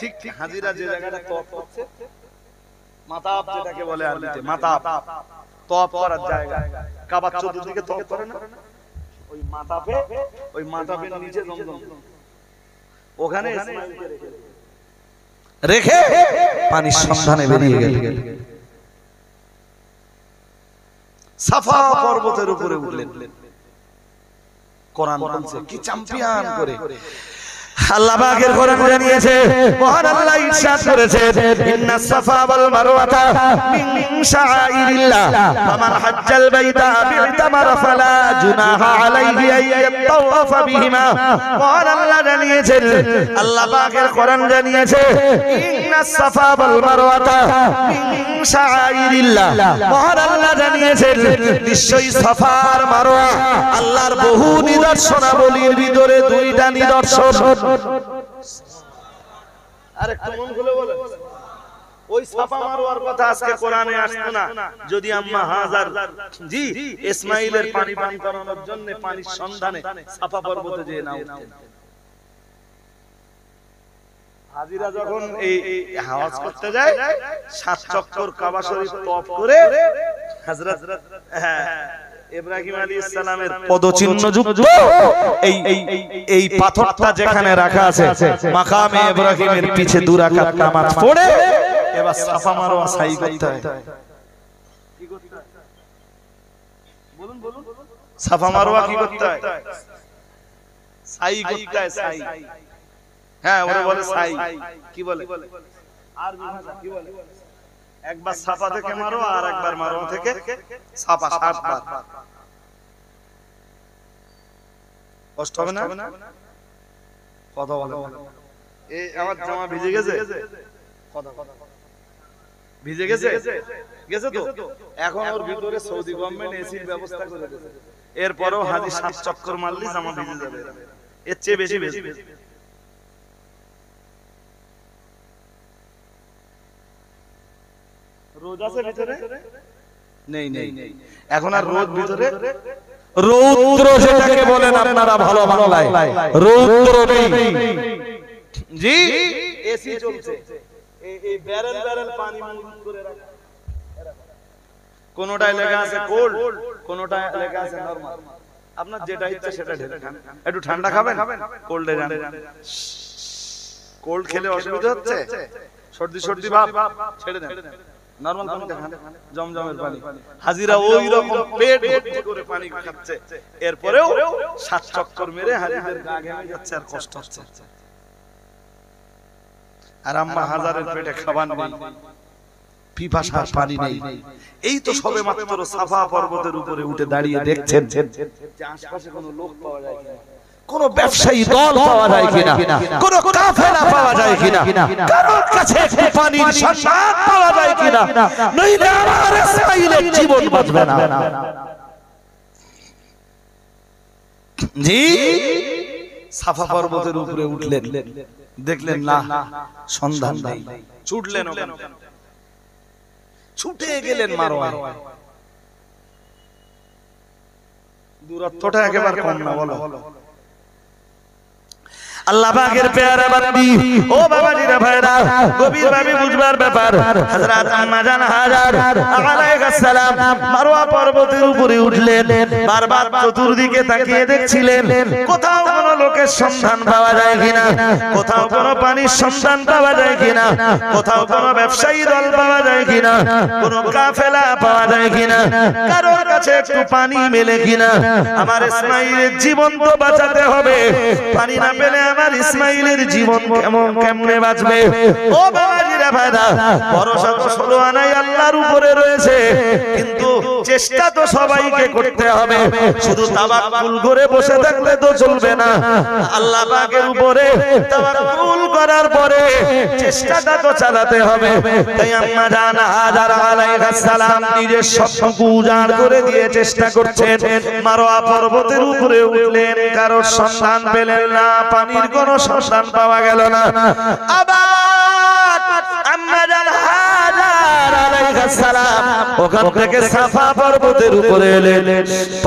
ঠিক হাজিরা যে জায়গাটা তপ করছে, মাতাব যেটাকে বলে আরবিতে, মাতাব তপ করার জায়গা, কাবার চতুর্দিকে তপ করে না, ওই মাতাবের নিচে জমজম, ওখানে ইসমাইলকে রেখে পানির সন্ধানে বেরিয়ে গেল। সাফা পর্বতের উপরে উঠলেন। কোরআন বলছে কি চ্যাম্পিয়ন করে আল্লাহ পাকের কোরআন জানিয়েছে, মহান আল্লাহ ইরশাদ করেছেন, ইন্নাস সাফা ওয়াল মারওয়াতা মিন শাআইরিল্লাহ ফামান হাজ্জাল বাইতা বি'তামারা ফালা জুনাহা আলাইহি আন ইয়াতাওয়াফা বিহিমা। মহান আল্লাহ জানিয়েছেন, আল্লাহ পাকের কোরআন জানিয়েছে, ইন্নাস সাফা ওয়াল মারওয়াতা মিন শাআইরিল্লাহ। মহান আল্লাহ জানিয়েছেন, নিশ্চয়ই সাফা আর মারওয়া আল্লাহর বহু নিদর্শনাবলীর ভিতরে দুইটা নিদর্শন। আরেকটু মন খুলে বলে, ওই সাফা মারওয়ার কথা আজকে কোরআনে আসতো না যদি আম্মা হাজার জি ইসমাইলের পানি পান করানোর জন্য পানির সন্ধানে সাফা পর্বতে যেয়ে না উঠতেন। হাজিরা যখন এই হজ করতে যায়, 7 চক্কর কাবা শরীফ তওয়াফ করে হযরত ইব্রাহিম আলাইহিস সালামের পদচিহ্ন যুক্ত এই পাথরটা যেখানে রাখা আছে, মাকামে ইব্রাহিমের পিছে 2 রাকাত নামাজ পড়ে এবার সাফা মারওয়া সাই করতে হয়। কি করতে হয় বলুন? সাফা মারওয়া কি করতে হয়? সাই করতে হয়, সাই। হ্যাঁ, ওরা বলে সাই। কি বলে আরবি ভাষা কি বলে? একবার সাফা থেকে মারো আর একবার মারওয়া থেকে সাফা, 7 বার। কষ্ট হবে না? কথা বলে এই আমার জামা ভিজে গেছে, কথা ভিজে গেছে তো এখন ওর ভিতরে সৌদি গভর্নমেন্ট এসির ব্যবস্থা করে দিয়েছে। এরপরও হাজি 7 চক্কর মারলি জামা ভিজে যাবে, এর চেয়ে বেশি বেশি। রোদ আছে ভিতরে? নেই। এখন আর রোদ ভিতরে, রৌদ্র যেটাকে বলেন আপনারা ভালো বাংলায়, রৌদ্র নেই জি, এসি চলছে। এই ব্যারেল পানি মজুদ করে রাখা, কোনটায় লেখা আছে কোল্ড, কোনটায় লেখা আছে নরমাল। আপনার যেটা ইচ্ছা সেটা ঢেলে খান। একটু ঠান্ডা খাবেন, কোল্ডে যান। কোল্ড খেলে অসুবিধা হচ্ছে, সর্দি ভাব ছেড়ে দেন, নরমাল পানিটা খান, জমজমের পানি। হাজিরা ওই রকম পেট ভর্তি করে পানি খাচ্ছে, এরপরেও 7 চক্কর মেরে হাজিদের গা ঘেমে যাচ্ছে আর কষ্ট হচ্ছে। আর আম্মা হাজারের পেটে খাবার নেই, পিপাসার পানি নেই। এই তো সবে মাত্র সাফা পর্বতের উপরে উঠে দাঁড়িয়ে দেখছেন যে আশেপাশে কোনো লোক পাওয়া যায় কিনা, কোন ব্যবসায়ী দল পাওয়া যায় কিনা, কোন কাফেলা পাওয়া যায় কিনা, কারোর কাছে পানির সন্ধান পাওয়া যায় কিনা, নইলে আমার ইসমাইলের জীবন বাঁচবে না। জি সাফা পর্বতের উপরে উঠলেন, দেখলেন না, সন্ধান নেই, ছুটলেন ওখানে। ছুটে গেলেন মারওয়ায়। দূরত্বটা একেবারে কম না বলো। আল্লাহ পাকের পেয়ারা বান্দি, ও বাবাজিরা ভাইরা, গভীর ভাবে বুঝবার ব্যাপার। হযরত আম্মা জান হাজার আলাইহিস সালাম মারওয়া পর্বতের উপরে উঠলেন। বারবার চতুর্দিকে তাকিয়ে দেখছিলেন কোথাও কোনো লোকের সন্ধান পাওয়া যায় কিনা, কোথাও কোনো পানির সন্ধান পাওয়া যায় কিনা, কোথাও কোনো ব্যবসায়ী দল পাওয়া যায় কিনা, কোনো কাফেলা পাওয়া যায় কিনা, কারোর কাছে একটু পানি মেলে কিনা। আমার ইসমাইলের জীবন তো বাঁচাতে হবে, পানি না পেলে আমার ইসমাইলের জীবন কেমনে বাঁচবে? ও বাবাজিরা ভাইরা, ভরসা তো শুধু আনাই আল্লাহর উপরে রয়েছে, কিন্তু চেষ্টা তো সবাইকে করতে হবে। শুধু তাওয়াক্কুল করে বসে থাকলে তো চলবে না। আল্লাহ পাকের উপরে তাওয়াক্কুল করার পরে চেষ্টাটা তো চালাতে হবে। তাই আম্মা জান হাজার আলাইহিস সালাম নিজের সবটুকু উজাড় করে দিয়ে চেষ্টা করছেন। মারওয়া পর্বতের উপরে উঠলেন, কারোর সন্ধান পেলেন না, পানির কোনো সন্ধান পাওয়া গেল না। আবার আম্মা জান হাজার আলাইহিস সালাম ওখান থেকে সাফা পর্বতের উপরে এলেন,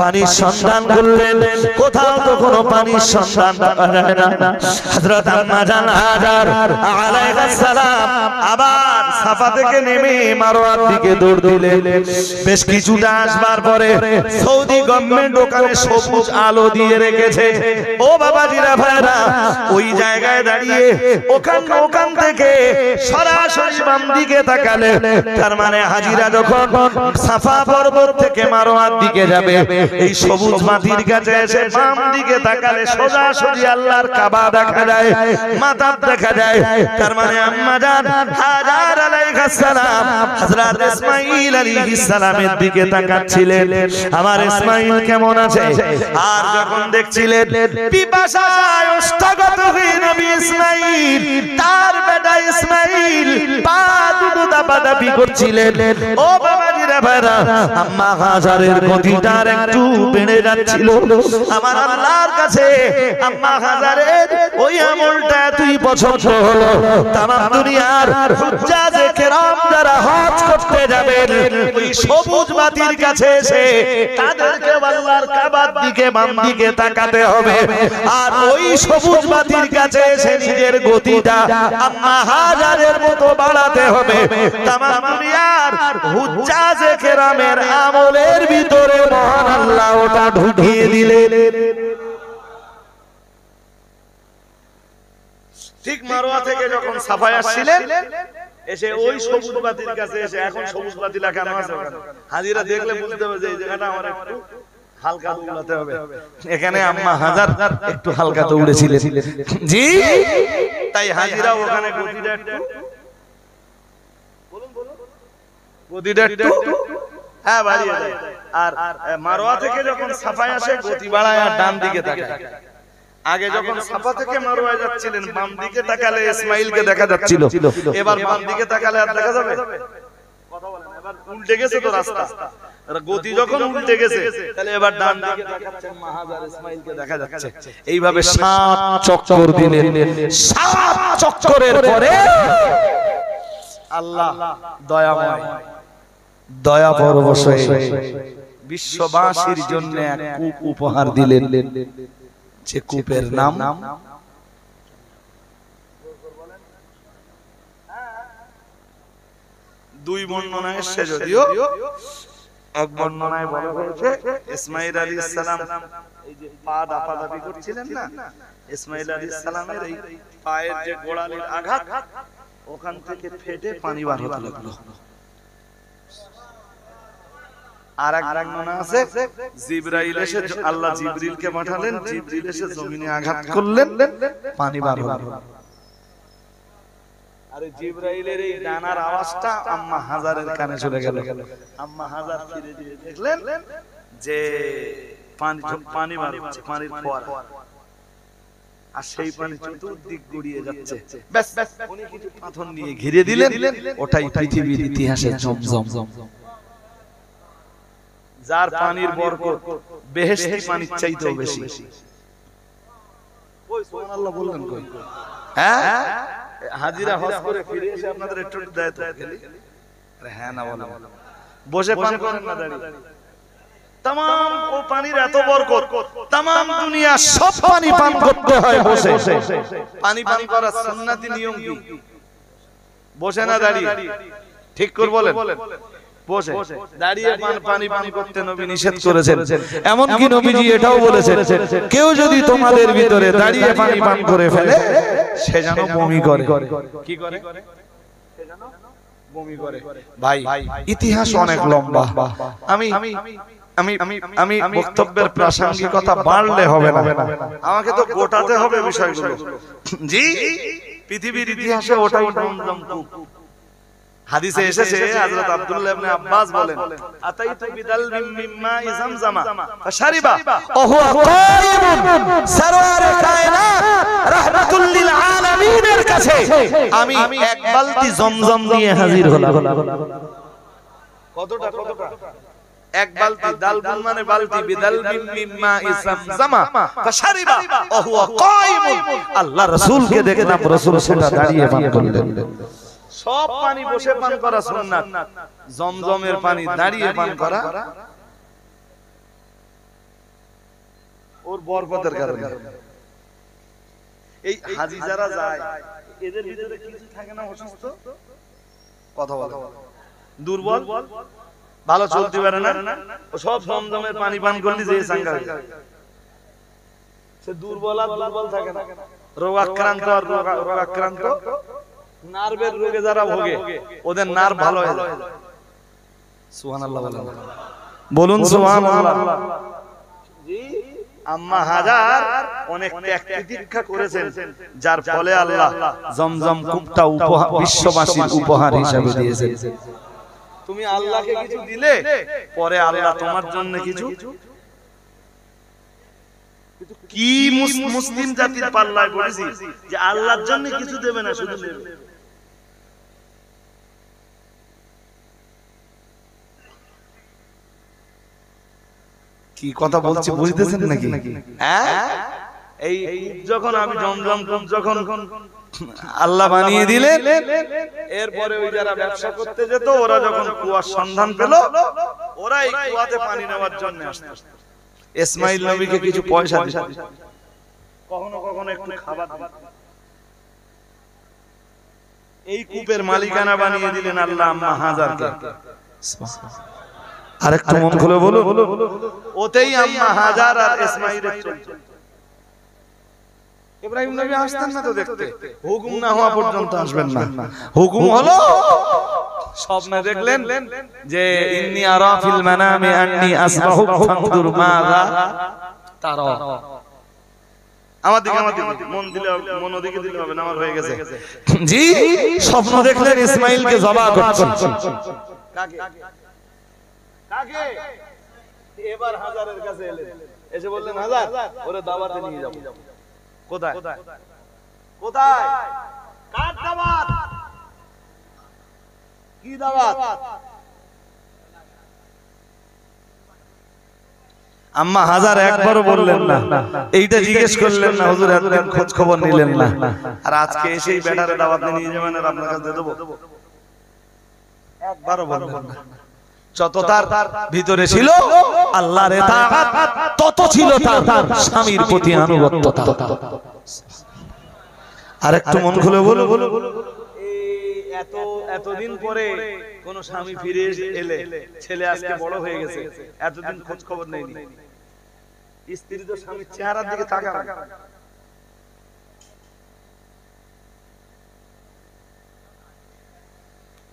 পানির সন্ধান করলেন, কোথাও তো কোনো পানির সন্ধান পাওয়া যায় না। হযরত আম্মা জান হাজার আলাইহিস সালাম আবার সাফা থেকে নেমে মারওয়ার দিকে দৌড় দিলেন। বেশ কিছুটা আসবার পরে সৌদি গভর্নমেন্ট ওখানে সবুজ আলো দিয়ে রেখেছে। ও বাবাজিরা ভাইরা, ওই জায়গায় দাঁড়িয়ে ওখান থেকে সরাসরি বাম দিকে তাকালে, তার মানে হাজিরা যখন সাফা পর্বত থেকে মারওয়ার দিকে যাবে, এই সবুজ মাটির কাছে এসে বাম দিকে তাকালে সোজাসুজি আল্লাহর কাবা দেখা যায়, মাতাব দেখা যায়। তার মানে আম্মা জান হাজার আলাইহিস সালাম হযরত ইসমাঈল আলাইহিস সালামের দিকে তাকাচ্ছিলেন, আমার ইসমাঈল কেমন আছে। আর যখন দেখছিলেন পিপাসায় ওষ্ঠাগত হয়ে নবী ইসমাঈল, তার বেটা ইসমাঈল পা দুটো দাপাদাপি করছিলেন। ও বাবাজিরা ভাইরা, আম্মা হাজারের গতিটার একটু বেড়ে যাচ্ছিল। আমার আল্লাহর কাছে আম্মা হাজারের ওই আমলটা তুই পছন্দ হলো। তামাম দুনিয়ার হুজ্জাজে কেরাম যারা হজ করতে যাবেন, ওই সবুজ মাটির কাছে এসে তাদেরকে আল্লাহর কাবার দিকে বাম দিকে তাকাতে হবে। আর ওই সবুজ মাটির কাছে এসে নিজের গতিটা আম্মা হাজারের মতো বাড়াতে হবে। তামাম দুনিয়ার হুজ্জাজে কেরামের আমলের ভিতরে মহান আল্লাহ ওটা ঢুকিয়ে দিলেন। ঠিক মারওয়া থেকে যখন সাফায় আসছিলেন, এসে ওই সবুজ বাতির কাছে এসে, এখন সবুজ বাতি লাগানো আছে ওখানে, হাজিরা দেখলে বুঝতে হবে যে এই জায়গাটা আমার একটু হালকা দৌড়াতে হবে। এখানে আম্মা হাজার একটু হালকা দৌড়েছিলেন, জি, তাই হাজিরা ওখানে গতিটা একটু হ্যাঁ বাড়িয়ে দেয়। আর মারওয়া থেকে যখন সাফায় আসে গতি বাড়ায় আর ডান দিকে তাকায়। আগে যখন সাফা থেকে মারওয়ায় যাচ্ছিলেন, বাম দিকে তাকালে ইসমাঈলকে দেখা যাচ্ছিল, এবার বাম দিকে তাকালে আর দেখা যাবে? কথা বলেন, এবার উল্টে গেছে তো রাস্তা, গতি যখন উল্টে গেছে, তাহলে এবার ডান দিকে তাকাচ্ছেন, মাহাজার ইসমাঈলকে দেখা যাচ্ছে। এইভাবে 7 চক্কর দিলেন। 7 চক্করের পরে আল্লাহ দয়াময়, দয়া পরবশ হয়ে বিশ্ববাসীর জন্য এক কূপ উপহার দিলেন, যে কূপের নাম দুই বর্ণনায় এসেছে, যদিও এক বর্ণনায় বলা হয়েছে ইসমাঈল আলাইহিস সালাম এই যে পা দাপাদাপি করছিলেন না, ইসমাঈল আলাইহিস সালামের এই পায়ের যে গোড়ালির আঘাত, ওখান থেকে ফেটে পানি বার হতে লাগলো। আর এক বর্ণনা আছে জিবরাইল এসে, আল্লাহ জিবরিলকে পাঠালেন, জিবরিল এসে জমিনে আঘাত করলেন, পানি বার হলো। আরে জিবরাইলের এই ডানার আওয়াজটা আম্মা হাজারের কানে চলে গেল। আম্মা হাজার ফিরে দিয়ে দেখলেন যে পানি বার হচ্ছে, পানির ফোয়ারা, আর সেই পানি চতুর্দিক গড়িয়ে যাচ্ছে। ব্যাস, উনি কিছু পাথর নিয়ে ঘিরে দিলেন, ওটাই পৃথিবীর ইতিহাসে জমজম, যার পানির বরকত বেহেশতি পানির চাইতেও বেশি। ওই সুবহানাল্লাহ বললেন কই? হ্যাঁ, হাজিরা হজ করে ফিরে এসে আপনাদের একটু দেয় তো খেলি। হ্যাঁ না বলো, বসে পান করেন না দাঁড়িয়ে? তাম ও পানির এত বরকত, তাম দুনিয়া সব পানি পান করতে হয় বসে। পানি পান করার সুন্নতি নিয়ম কি? বসে না দাঁড়িয়ে? ঠিক করে বলেন। বসে, দাঁড়িয়ে পানি পান করতে নবী নিষেধ করেছেন। এমন কি নবীজি এটাও বলেছেন, কেউ যদি তোমাদের ভিতরে দাঁড়িয়ে পানি পান করে ফেলে সে যেন বমি করে। কি করে? সে যেন বমি করে। ভাই ইতিহাস অনেক লম্বা, আমি আমি আমি বক্তব্যের প্রাসঙ্গিকতা বাড়লে হবে না, আমাকে তো গোটাতে হবে বিষয়গুলো। জি, পৃথিবীর ইতিহাসে ওটাই জমজম কূপ। হাদিসে এসেছে, হযরত আব্দুল্লাহ ইবনে আব্বাস বলেন, আতাইতু বিদালবিন মিম্মা ইজামজামা ফাশারিবা ওয়া হুয়া কায়িমুন, সরওয়ারে কায়নাত রাহমাতুল লিল আলামিনের কাছে আমি এক বালতি জমজম নিয়ে হাজির হলাম। কতটা? এক বালতি, দালবুন মানে বালতি, বিদালবিন মিম্মা ইজামজামা ফাশারিবা ওয়া হুয়া কায়িমুন। আল্লাহ রাসূলকে দেখলাম, রাসূল সেটা দাঁড়িয়ে পান করলেন। সব পানি বসে পান করা সুন্নাত, জমজমের পানি দাঁড়িয়ে পান করা ওর বরকতের কারণে। এই হাজি যারা যায় এদের ভিতরে কিছু থাকে না অসুস্থ, কথা বলে দুর্বল, ভালো চলতে পারে না, ও সব জমজমের পানি পান করলে যে সাঙ্গা হয়ে যায়। সে দুর্বল আর দুর্বল থাকে না, রোগাক্রান্ত আর রোগাক্রান্ত, নার্ভের রোগে যারা ভোগে ওদের নার্ভ ভালো হয়ে যায়। সুবহানাল্লাহ বলুন, সুবহানাল্লাহ। জি, আম্মা হাজার অনেক ত্যাগ তিতিক্ষা করেছেন, যার ফলে আল্লাহ জমজম কূপটা বিশ্ববাসীর উপহার হিসেবে দিয়েছেন। তুমি আল্লাহকে কিছু দিলে পরে আল্লাহ তোমার জন্য কিছু। কি মুসলিম জাতির পাল্লায় পড়েছি যে আল্লাহর জন্য কিছু দেবে না, শুধু দেবে। কি কথা বলছি বুঝতেছেন নাকি? হ্যাঁ, এই যখন আমি জমজম কূপ যখন আল্লাহ বানিয়ে দিলেন, এরপরে ওই যারা ব্যবসা করতে যেত ওরা যখন কুয়ার সন্ধান পেল, ওরা এই কুয়াতে পানি নেওয়ার জন্য আসতো। ইসমাইল নবীকে কিছু পয়সা দিত, কখনো কখনো একটু খাবার দিত। এই কূপের মালিকানা বানিয়ে দিলেন আল্লাহ আম্মা হাজারকে। আরেকটু মন খুলে বলো, ওতেই আম্মা হাজার আর ইসমাইলের চলছে। ইব্রাহিম নবী আসতেন না তো দেখতে, হুকুম না হওয়া পর্যন্ত আসবেন না। হুকুম হলো, স্বপ্নে দেখলেন যে ইন্নী আরা ফিল মানামি আন্নী আসবাহুক ফানজুর মাযা তারা। আমাদের মন দিলে, মন ওদিকে দিলে হবে না, আমার হয়ে গেছে। জি, স্বপ্ন দেখলেন ইসমাইলকে জবাই করছেন। কাকে? কাকে? এবার হাজারের কাছে এলেন, এসে বললেন, হাজার ওরে দাওয়াতে নিয়ে যাব। কোথায়? কোথায়? কার দাওয়াত? কি দাওয়াত? আম্মা হাজার একবারও বললেন না, এইটা জিজ্ঞেস করলেন না, হুজুর এতদিন খোঁজ খবর নিলেন না, আর আজকে এসেই বেটারে দাওয়াতে নিয়ে যাবেন আর আপনার কাছে দেব, একবারও বললেন না। যত তার ভিতরে ছিল আল্লাহর ইতাআত, তত ছিল তার স্বামীর প্রতি আনুগত্যতা। আরেকটু মন খুলে বলো, এতদিন পরে কোন স্বামী ফিরে এলে, ছেলে আজকে বড় হয়ে গেছে, এতদিন খোঁজ খবর নেয়নি, স্ত্রী তো স্বামীর চেহারার দিকে তাকায় না।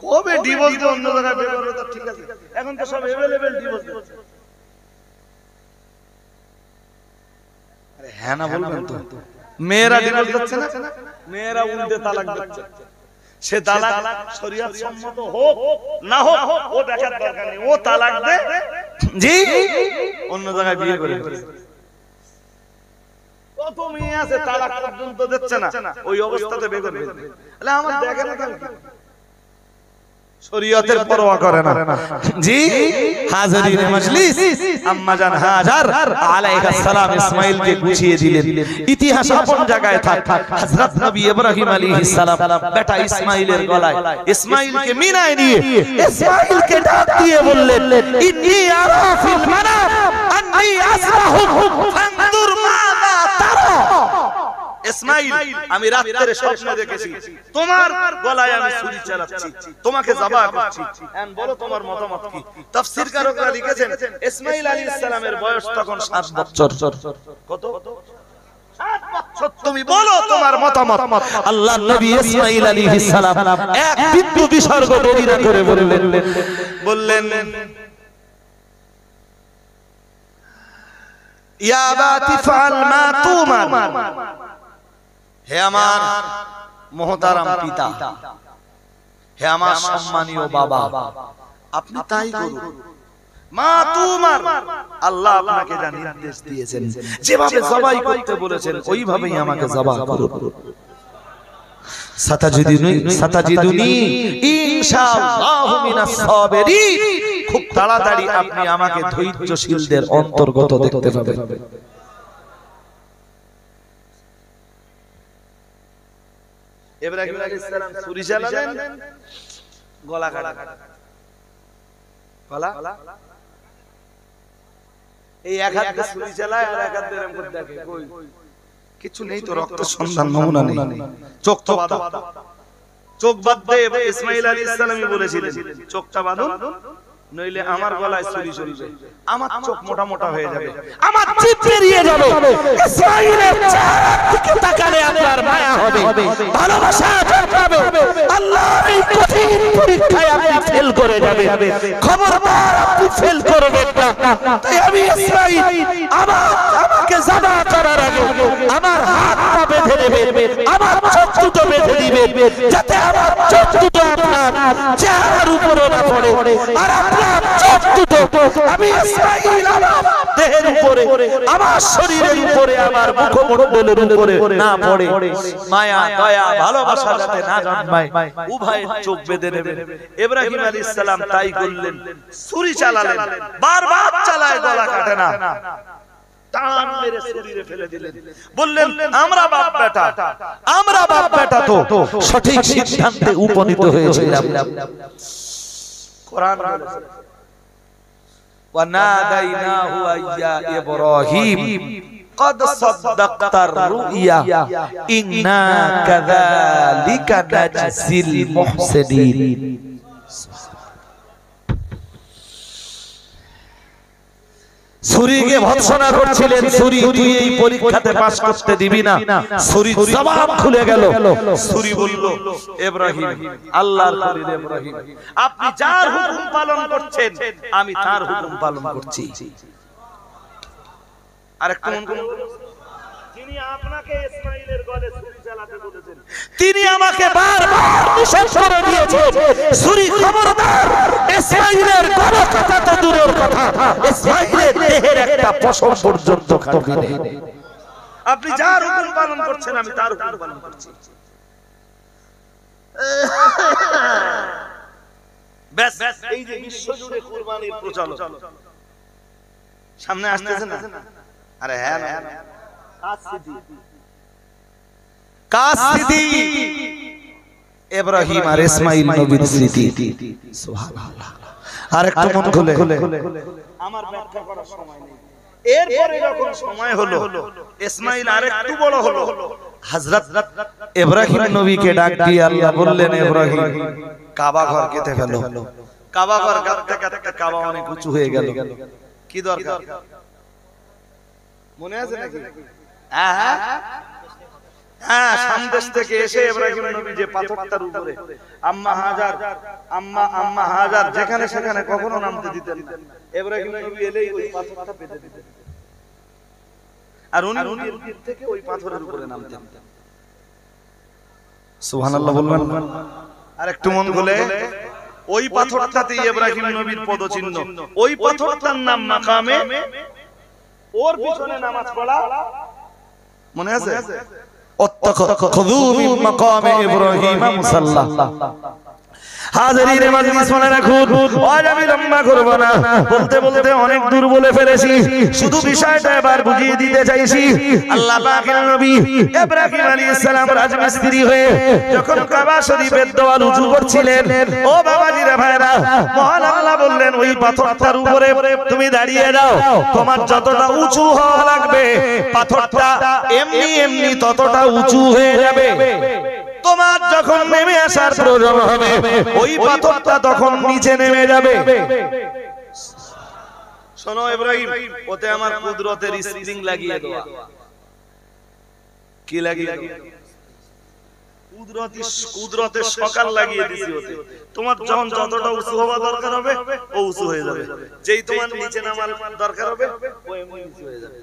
কবে ডিভোর্স দিয়ে অন্য জায়গায় বিয়ে করবে তা ঠিক আছে, এখন তো সব अवेलेबल ডিভোর্স দিচ্ছে। আরে হ্যাঁ না বলবেন তো? মেয়েরা ডিভোর্স দিচ্ছে না, মেয়েরা উল্টে তালাক দিচ্ছে। সে তালাক শরীয়ত সম্মত হোক না হোক ও দেখার দরকার নেই, ও তালাক দে, জি অন্য জায়গায় বিয়ে করে। কত মেয়ে আছে তালাক পর্যন্ত দিচ্ছে না, ওই অবস্থাতে বিয়ে করবে। তাহলে আমার দেখে না কেন? শরীয়তের পরোয়া করে না। জি হাজিরিনে মজলিস, আম্মা জান হাজার আলাইহিস সালাম ইসমাঈলকে গুছিয়ে দিলেন। ইতিহাস আপন জায়গায় থাক। হযরত নবী ইব্রাহিম আলাইহিস সালাম বেটা ইসমাঈলের গলায়, ইসমাঈলকে মিনায় নিয়ে ইসমাঈলকে ডাক দিয়ে বললেন, ইন্নী আরা ফিল মানাম আন্নী আসবাহু ফানজুর মাযা তারা। ইসমাঈল, আমি রাতে স্বপ্নে দেখেছি তোমার গলায় আমি ছুরি চালাচ্ছি, তোমাকে জবাহ করছি, এখন বলো তোমার মতামত কি? তাফসীরকাররা লিখেছেন ইসমাঈল আলাইহিস সালামের বয়স তখন 7 বছর। কত? 7 বছর। তুমি বলো তোমার মতামত। আল্লাহর নবী ইসমাঈল আলাইহিস সালাম এক বিন্দু বিসর্গ দেরি না করে বললেন, ইয়া বাতি ফাল মা তুমার। হে আমার মুহতারাম পিতা, হে আমার সম্মানীয় বাবা, আপনি তাই করুন। মা তুমার, আল্লাহ আপনাকে যা নির্দেশ দিয়েছেন, যেভাবে জবাই করতে বলেছেন ওইভাবেই আমাকে জবাহ করুন। সাতাজিদুনি ইনশাআল্লাহু মিনাস সাবিরিন। খুব তাড়াতাড়ি আপনি আমাকে ধৈর্যশীলদের অন্তর্গত দেখতে পাবেন। ইব্রাহিম আলাইহিস সালাম ছুরি চালালেন, গলা কাটা। গলা এই এক হাতে ছুরি চালায় আর এক হাতে এরকম করে দেখে, কই কিছু নেই তো, রক্তের সন্ধান নমুনা নেই। চোখ তো বাঁধো, চোখ বাঁধতে ইসমাঈল আলাইহিস সালামই বলেছিলেন, চোখটা বাঁধুন নইলে আমার গলায় ছুরি চলবে, আমার চোখ মোটা মোটা হয়ে যাবে, আমার জিভ বেরিয়ে যাবে। ইসমাঈলের চেহারার দিকে তাকালে আপনার মায়া হবে, ভালোবাসা জন্মাবে। আল্লাহর এই কঠিন পরীক্ষায় আপনি ফেল করে যাবেন, খবরদার আপনি ফেল করবেন না। তাই আমি ইসমাঈল আমাকে জবাহ করার আগে আমার হাতটা বেঁধে নেবেন, আমার চোখ দুটো বেঁধে দিবেন, যাতে আমার চোখ দুটো আপনার চেহারার উপরে না পড়ে, আর আপনার চোখ দুটো আমি ইসমাঈল আমার দেহের উপরে, আমার শরীরের উপরে, আমার মুখমণ্ডলের উপরে না পড়ে। মায়া দয়া ভালোবাসা যাতে না জন্মায়, উভয়ের চোখ বেঁধে নেবেন। ইব্রাহিম আলাইহিস সালাম তাই করলেন, ছুরি চালালেন, বারবার চালায়, গলা কাটে না, টান মেরে শরীরে ফেলে দিলেন। বললেন, আমরা বাপ বেটা তো সঠিক সিদ্ধান্তে উপনীত হয়েছিলাম। কোরআন বলেছে, ওয়ানাদাইনাহু আইয়া ইব্রাহিম قد صدقت الرؤيا إنا كذلك نجزي المحسنين। ছুরিকে ভৎসনা করছিলেন, ছুরি তুই এই পরীক্ষাতে পাস করতে দিবি না। ছুরির জবাব খুলে গেল। ছুরি বলল, ইব্রাহিম, আল্লাহর খলিল ইব্রাহিম, আপনি যার হুকুম পালন করছেন আমি তার হুকুম পালন করছি। আরেকটু মন করুন, যিনি আপনাকে ইসমাঈলের গলে ছুরি চালাতে বলেছেন তিনি আমাকে বারবার নিষেধ করে দিয়েছেন, ছুরি খবরদার ইসমাঈলের গলা কাটা তো দূরের কথা, ইসমাঈলের দেহের একটা পশম পর্যন্ত কাটবে না। আপনি যার হুকুম পালন করছেন আমি তার হুকুম পালন করছি। ব্যাস, এই যে বিশ্বজুড়ে কুরবানির প্রচলন সামনে আসতেছে না? আরে হ্যাঁ, কাসিদি ইব্রাহিম আর ইসমাঈল নবীর স্মৃতি। সুবহানাল্লাহ। আরেকটু মন খুলে, আমার ব্যাখ্যা করার সময় নেই। এরপরে যখন সময় হলো, ইসমাঈল আরেকটু বড় হলো, হযরত ইব্রাহিম নবীকে ডাক দিয়ে আল্লাহ বললেন, ইব্রাহিম কাবা ঘর কেটে ফেলো। কাবা ঘর কাটতে কাটতে কাবা অনেক উঁচু হয়ে গেল। কি দরকার মনে আছে নাকি? হ্যাঁ, সামদেশ থেকে এসে ইব্রাহিম নবী যে পাথরটার উপরে আম্মা হাজার যেখানে সেখানে কখনো নামতে দিতেন না। ইব্রাহিম নবী এলেই ওই পাথরটা পেতে দিতেন, আর উনি নদীর তীর থেকে ওই পাথরের উপরে নামতেন। সুবহানাল্লাহ বলবেন। আর একটু মন খুলে, ওই পাথরটাতে ইব্রাহিম নবীর পদচিহ্ন, ওই পাথরটার নাম মাকামে, ওর পিছনে নামাজ পড়া মনে আছে? হাজিরিনে মাজলিস মনে রাখুন, আজ আমি লম্বা করব না, বলতে বলতে অনেক দূর বলে ফেলেছি, শুধু বিষয়টা এবার বুঝিয়ে দিতে চাইছি। আল্লাহ পাকের নবী ইব্রাহিম আলাইহিস সালাম রাজমিস্ত্রি হয়ে যখন কাবা শরীফের দেওয়াল উঁচু করছিলেন, ও বাবাজিরা ভাইরা, মহান আল্লাহ বললেন ওই পাথরটার উপরে তুমি দাঁড়িয়ে যাও, তোমার যতটা উঁচু হওয়া লাগবে পাথরটা এমনি এমনি ততটা উঁচু হয়ে যাবে। তোমার যখন নেমে আসার প্রয়োজন হবে ওই পাথরটা তখন নিচে নেমে যাবে। শোনো ইব্রাহিম, ওতে আমার কুদরতের স্প্রিং লাগিয়ে দাও। কি লাগিয়ে দাও? কুদরতের সকাল লাগিয়ে দিছি ওতে। তোমার যখন যতটা উঁচু হওয়া দরকার হবে ও উঁচু হয়ে যাবে, যেই তোমার নিচে নামার দরকার হবে ও এমনি নিচে হয়ে যাবে।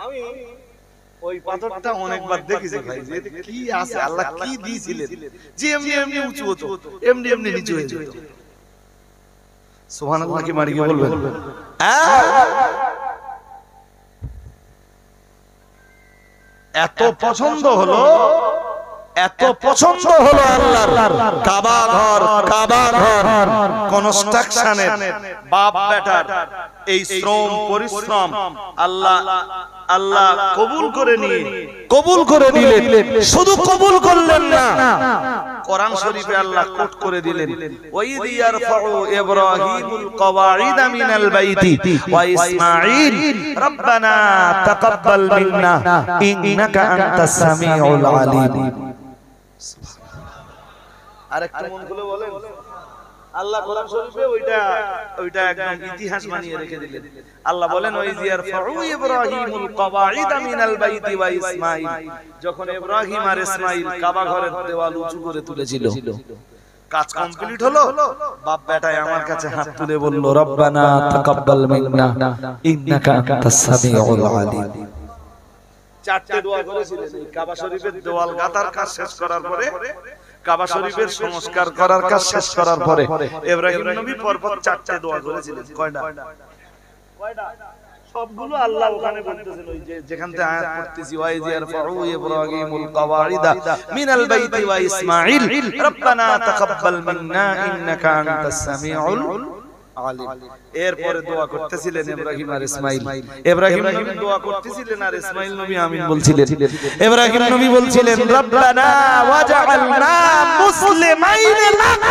আমি ওই পাথরটা অনেকবার দেখেছি ভাই, যে কি আছে আল্লাহ কি দিয়েছিলেন, যে এমনি এমনি উঁচু হতো এমনি এমনি নিচু হয়ে যেত। সুবহানাল্লাহ কি মারি কি বলবেন? এত পছন্দ হলো, এত পছন্দ হলো আল্লাহর কাবা ঘর, কাবা ঘর কনস্ট্রাকশনের বাপ বেটার এই শ্রম পরিশ্রম আল্লাহ আল্লাহ কবুল করে নিলেন। শুধু কবুল করলেন না, কোরআন শরীফে আল্লাহ কোট করে দিলেন, ওয়াইদ ইয়ারফাউ ইব্রাহিমুল কওয়াইদা মিনাল বাইতি ওয়া ইসমাঈল রব্বানা তাকাব্বাল মিন্না ইন্নাকা আনতাস সামিউল আলিম। আরেকটু মন খুলে বলেন, আল্লাহ কোরআন শরীফে ওইটা একদম ইতিহাস বানিয়ে রেখে দিলেন। আল্লাহ বলেন ওয়াইদ ইয়ারফাউ ইব্রাহিমুল কওয়াইদা মিনাল বাইতি ওয়া ইসমাঈল, যখন ইব্রাহিম আর ইসমাঈল কাবা ঘরের দেওয়াল উঁচু করে তুলেছিল, কাজ কমপ্লিট হলো, বাপ বেটায় আমার কাছে হাত তুলে বলল রব্বানা তাকাব্বাল মিন্না ইন্নাকা আনতাস সামিউল আলিম। চারটি দোয়া করেছিলেন এই কাবা শরীফের দেওয়াল গাঁথার কাজ শেষ করার পরে, কাবা শরীফের সংস্কার করার কাজ শেষ করার পরে ইব্রাহিম নবী পরপর চারটি দোয়া করেছিলেন। কয়টা? সবগুলো আল্লাহ ওখানে বলতেছেন, ওই যে যেখান থেকে আয়াত পড়তেছি, ওয়াইদ ইয়ারফাউ ইব্রাহিমুল কওয়াইদা মিনাল বাইতি ওয়া ইসমাঈল রব্বানা তাকাব্বাল মিন্না ইন্নাকা আনতাস সামিউল আলিম। এরপরে দোয়া করতেছিলেন ইব্রাহিম আর ইসমাঈল। ইব্রাহিম নবী দোয়া করতেছিলেন আর ইসমাঈল নবী আমিন বলছিলেন। ইব্রাহিম নবী বলছিলেন রব্বানা ওয়াজআলনা মুসলিমাইন লাক।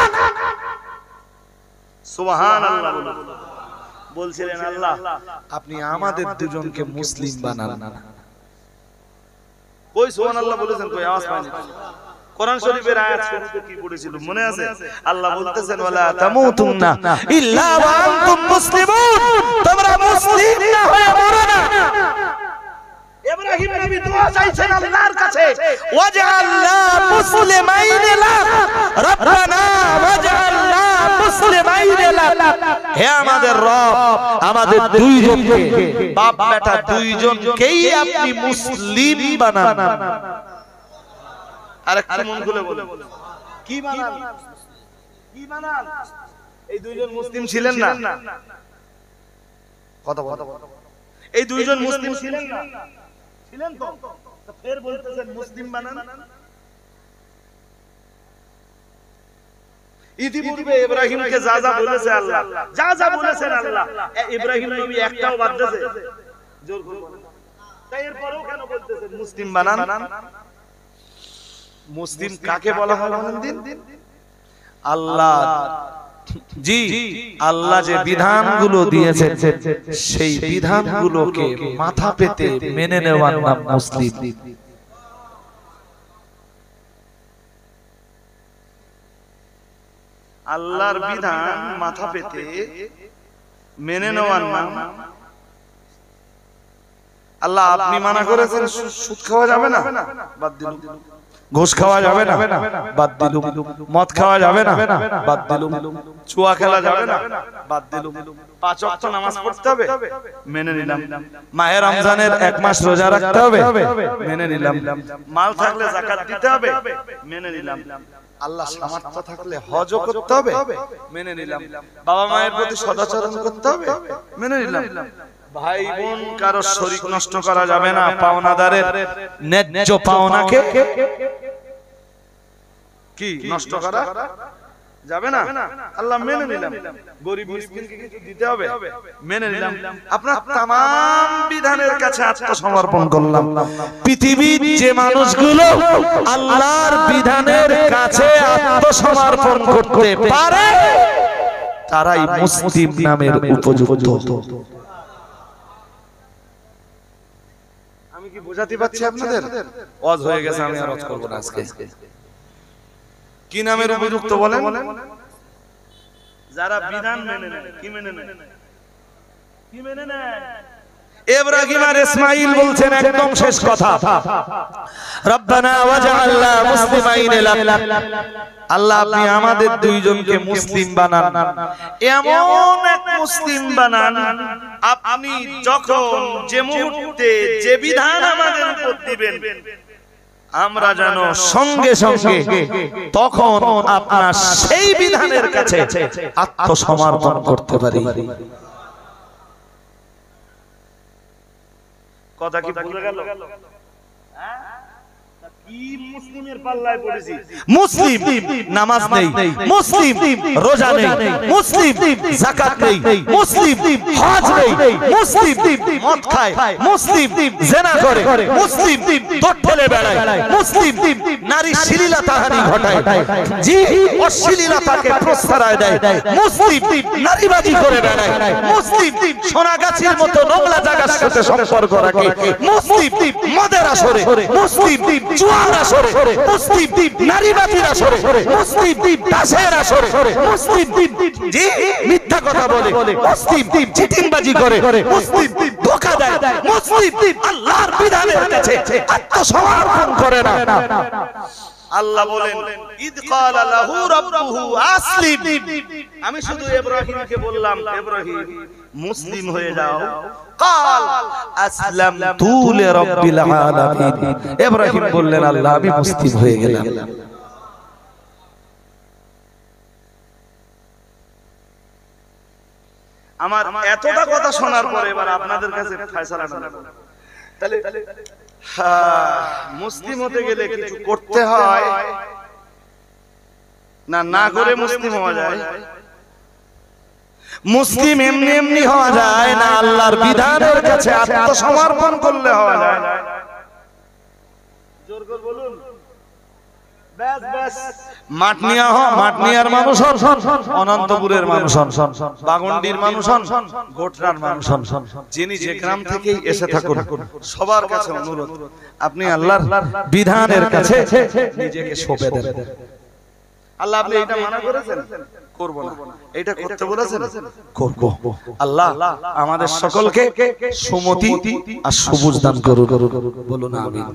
সুবহানাল্লাহ বলছিলেন, আল্লাহ আপনি আমাদের দুজনকে মুসলিম বানান। কই সুবহানাল্লাহ বলেছেন? কই আওয়াজ পাইনি। কোরআন শরীফের আয়াত শুরুতে কি পড়েছিল মনে আছে? আল্লাহ বলতেছেন ওয়ালা তামুতুন্না ইল্লা ওয়া আনতুম মুসলিমুন, তোমরা মুসলিম না হয়ে মরো না। ইব্রাহিম নবী দোয়া চাইছেন আল্লাহর কাছে, ওয়াজআলনা মুসলিমাইন লাক রব্বানা ওয়াজআলনা মুসলিমাইন লাক। হে আমাদের রব, আমাদের দুইজনকে, বাপ বেটা দুইজনকেই আপনি মুসলিম বানান। আরেকটু মন খুলে বলেন, কি বানান? কি বানান? এই দুইজন মুসলিম ছিলেন না? কথা বলো। এই দুইজন মুসলিম ছিলেন না? ছিলেন তো? ফের বলতেছেন মুসলিম বানান। ইতিপূর্বে ইব্রাহিমকে যা যা বলেছে আল্লাহ, যা যা বলেছেন আল্লাহ, ইব্রাহিম নবী একটাও বাদ দিয়েছে? জোর করে বলেন। তাই এরপরেও কেন বলতেছেন মুসলিম বানান? মুসলিম কাকে বলা হয় জানেন? দিন আল্লাহ, জি আল্লাহ যে বিধানগুলো দিয়েছেন সেই বিধানগুলোকে মাথা পেতে মেনে নেওয়ার নাম মুসলিম। আল্লাহর বিধান মাথা পেতে মেনে নেওয়ার নাম। আল্লাহ আপনি মানা করেছেন সুদ খাওয়া যাবে না, বাদ দিলাম। ঘুষ খাওয়া যাবে না, বাদ দিলুম। মদ খাওয়া যাবে না, বাদ দিলুম। জুয়া খেলা যাবে না, বাদ দিলুম। 5 ওয়াক্ত নামাজ পড়তে হবে, মেনে নিলাম। মাহে রমজানের 1 মাস রোজা রাখতে হবে, মেনে নিলাম। মাল থাকলে যাকাত দিতে হবে, মেনে নিলাম। আল্লাহ সামর্থ্য থাকলে হজও করতে হবে, মেনে নিলাম। বাবা মায়ের প্রতি সদাচরণ করতে হবে, মেনে নিলাম। ভাই বোন কারো শরীক নষ্ট করা যাবে না, পাওনাদারের ন্যায্য পাওনাকে কি নষ্ট করা যাবে না। আল্লাহ মেনে নিলাম, গরিব মিসকিনকে কিছু দিতে হবে, মেনে নিলাম। আপনার तमाम বিধানের কাছে আত্মসমর্পণ করলাম। পৃথিবীর যে মানুষগুলো আল্লাহর বিধানের কাছে আত্মসমর্পণ করতে পারে তারাই মুসলিম নামের উপযুক্ত। আমি কি বোঝাতে পারছি আপনাদের? ওয়াজ হয়ে গেছে, আমি আর ওয়াজ করব না আজকে। কি নামের উপযুক্ত বলেন? যারা বিধান মেনে নেয়। কি মেনে নেয়? কি মেনে নেয়? ইব্রাহিম আর ইসমাঈল বলছেন একদম শেষ কথা, রব্বানা ওয়াজআলনা মুসলিমাইন লাক, আল্লাহ আপনি আমাদের দুইজনকে মুসলিম বানান, এমন এক মুসলিম বানান আপনি যখন যে মুহূর্তে যে বিধান আমাদের উপর দিবেন আমরা যেন সঙ্গে সঙ্গে তখন আপনার সেই বিধানের কাছে আত্মসমর্পণ করতে পারি। কথা কি ভুলে গেল? মুসলিমের পাল্লায় পড়েছি। মুসলিম নামাজ নেই, মুসলিম রোজা নেই, মুসলিম যাকাত নেই, মুসলিম হজ নেই, মুসলিম মদ খায়, মুসলিম জিনা করে, মুসলিম দোট ঠেলে বেড়ায়, মুসলিম নারী শ্লীলতাহানি ঘটায়, জি অশ্লীলতাকে প্রশ্রয় দেয়, মুসলিম নারীবাজি করে বেড়ায়, মুসলিম সোনাগাছির মতো নোংরা জায়গার সাথে সম্পর্ক রাখে, মুসলিম মদের আসরে, মুসলিম মুসলিম নারীবাদীর আসরে, মুসলিম দাসের আসরে, মুসলিম জি মিথ্যা কথা বলে, মুসলিম চিটিংবাজি করে, মুসলিম ধোঁকা দেয়, মুসলিম আল্লাহর বিধানের কাছে আত্মসমর্পণ করে না। আল্লাহ বলেন ইদ ক্বালা লাহু রাব্বুহু আসলিম, আমি শুধু ইব্রাহিমকে বললাম ইব্রাহিম মুসলিম হয়ে যাও, قال اسلمت لرب العالمين, ইব্রাহিম বললেন আল্লাহ আমি মুসলিম হয়ে গেলাম। আমার এতটা কথা শোনার পরে এবার আপনাদের কাছে ফয়সালা নেব। তাহলে মুসলিম হতে গেলে কিছু করতে হয় না, না করে মুসলিম হওয়া যায়? মুসলিম এমনি এমনি হওয়া যায় না, আল্লাহর বিধানের কাছে আত্মসমর্পণ করলে হওয়া যায়। জোর করে বলুন। ব্যাস ব্যাস মাটনিয়া হন, মাটনিয়ার মানুষ হন, অনন্তপুরের মানুষ হন, বাগন্ডির মানুষ হন, গোটরার মানুষ হন, যিনি যে গ্রাম থেকেই এসে থাকুন, সবার কাছে অনুরোধ আপনি আল্লাহর বিধানের কাছে নিজেকে সঁপে দেন। আল্লাহ আপনি এটা মানা করেছেন, করব না, এটা করতে বলেছেন, করব। আল্লাহ আমাদের সকলকে সুমতি আর সবুজ দান করুন, বলুন আমিন।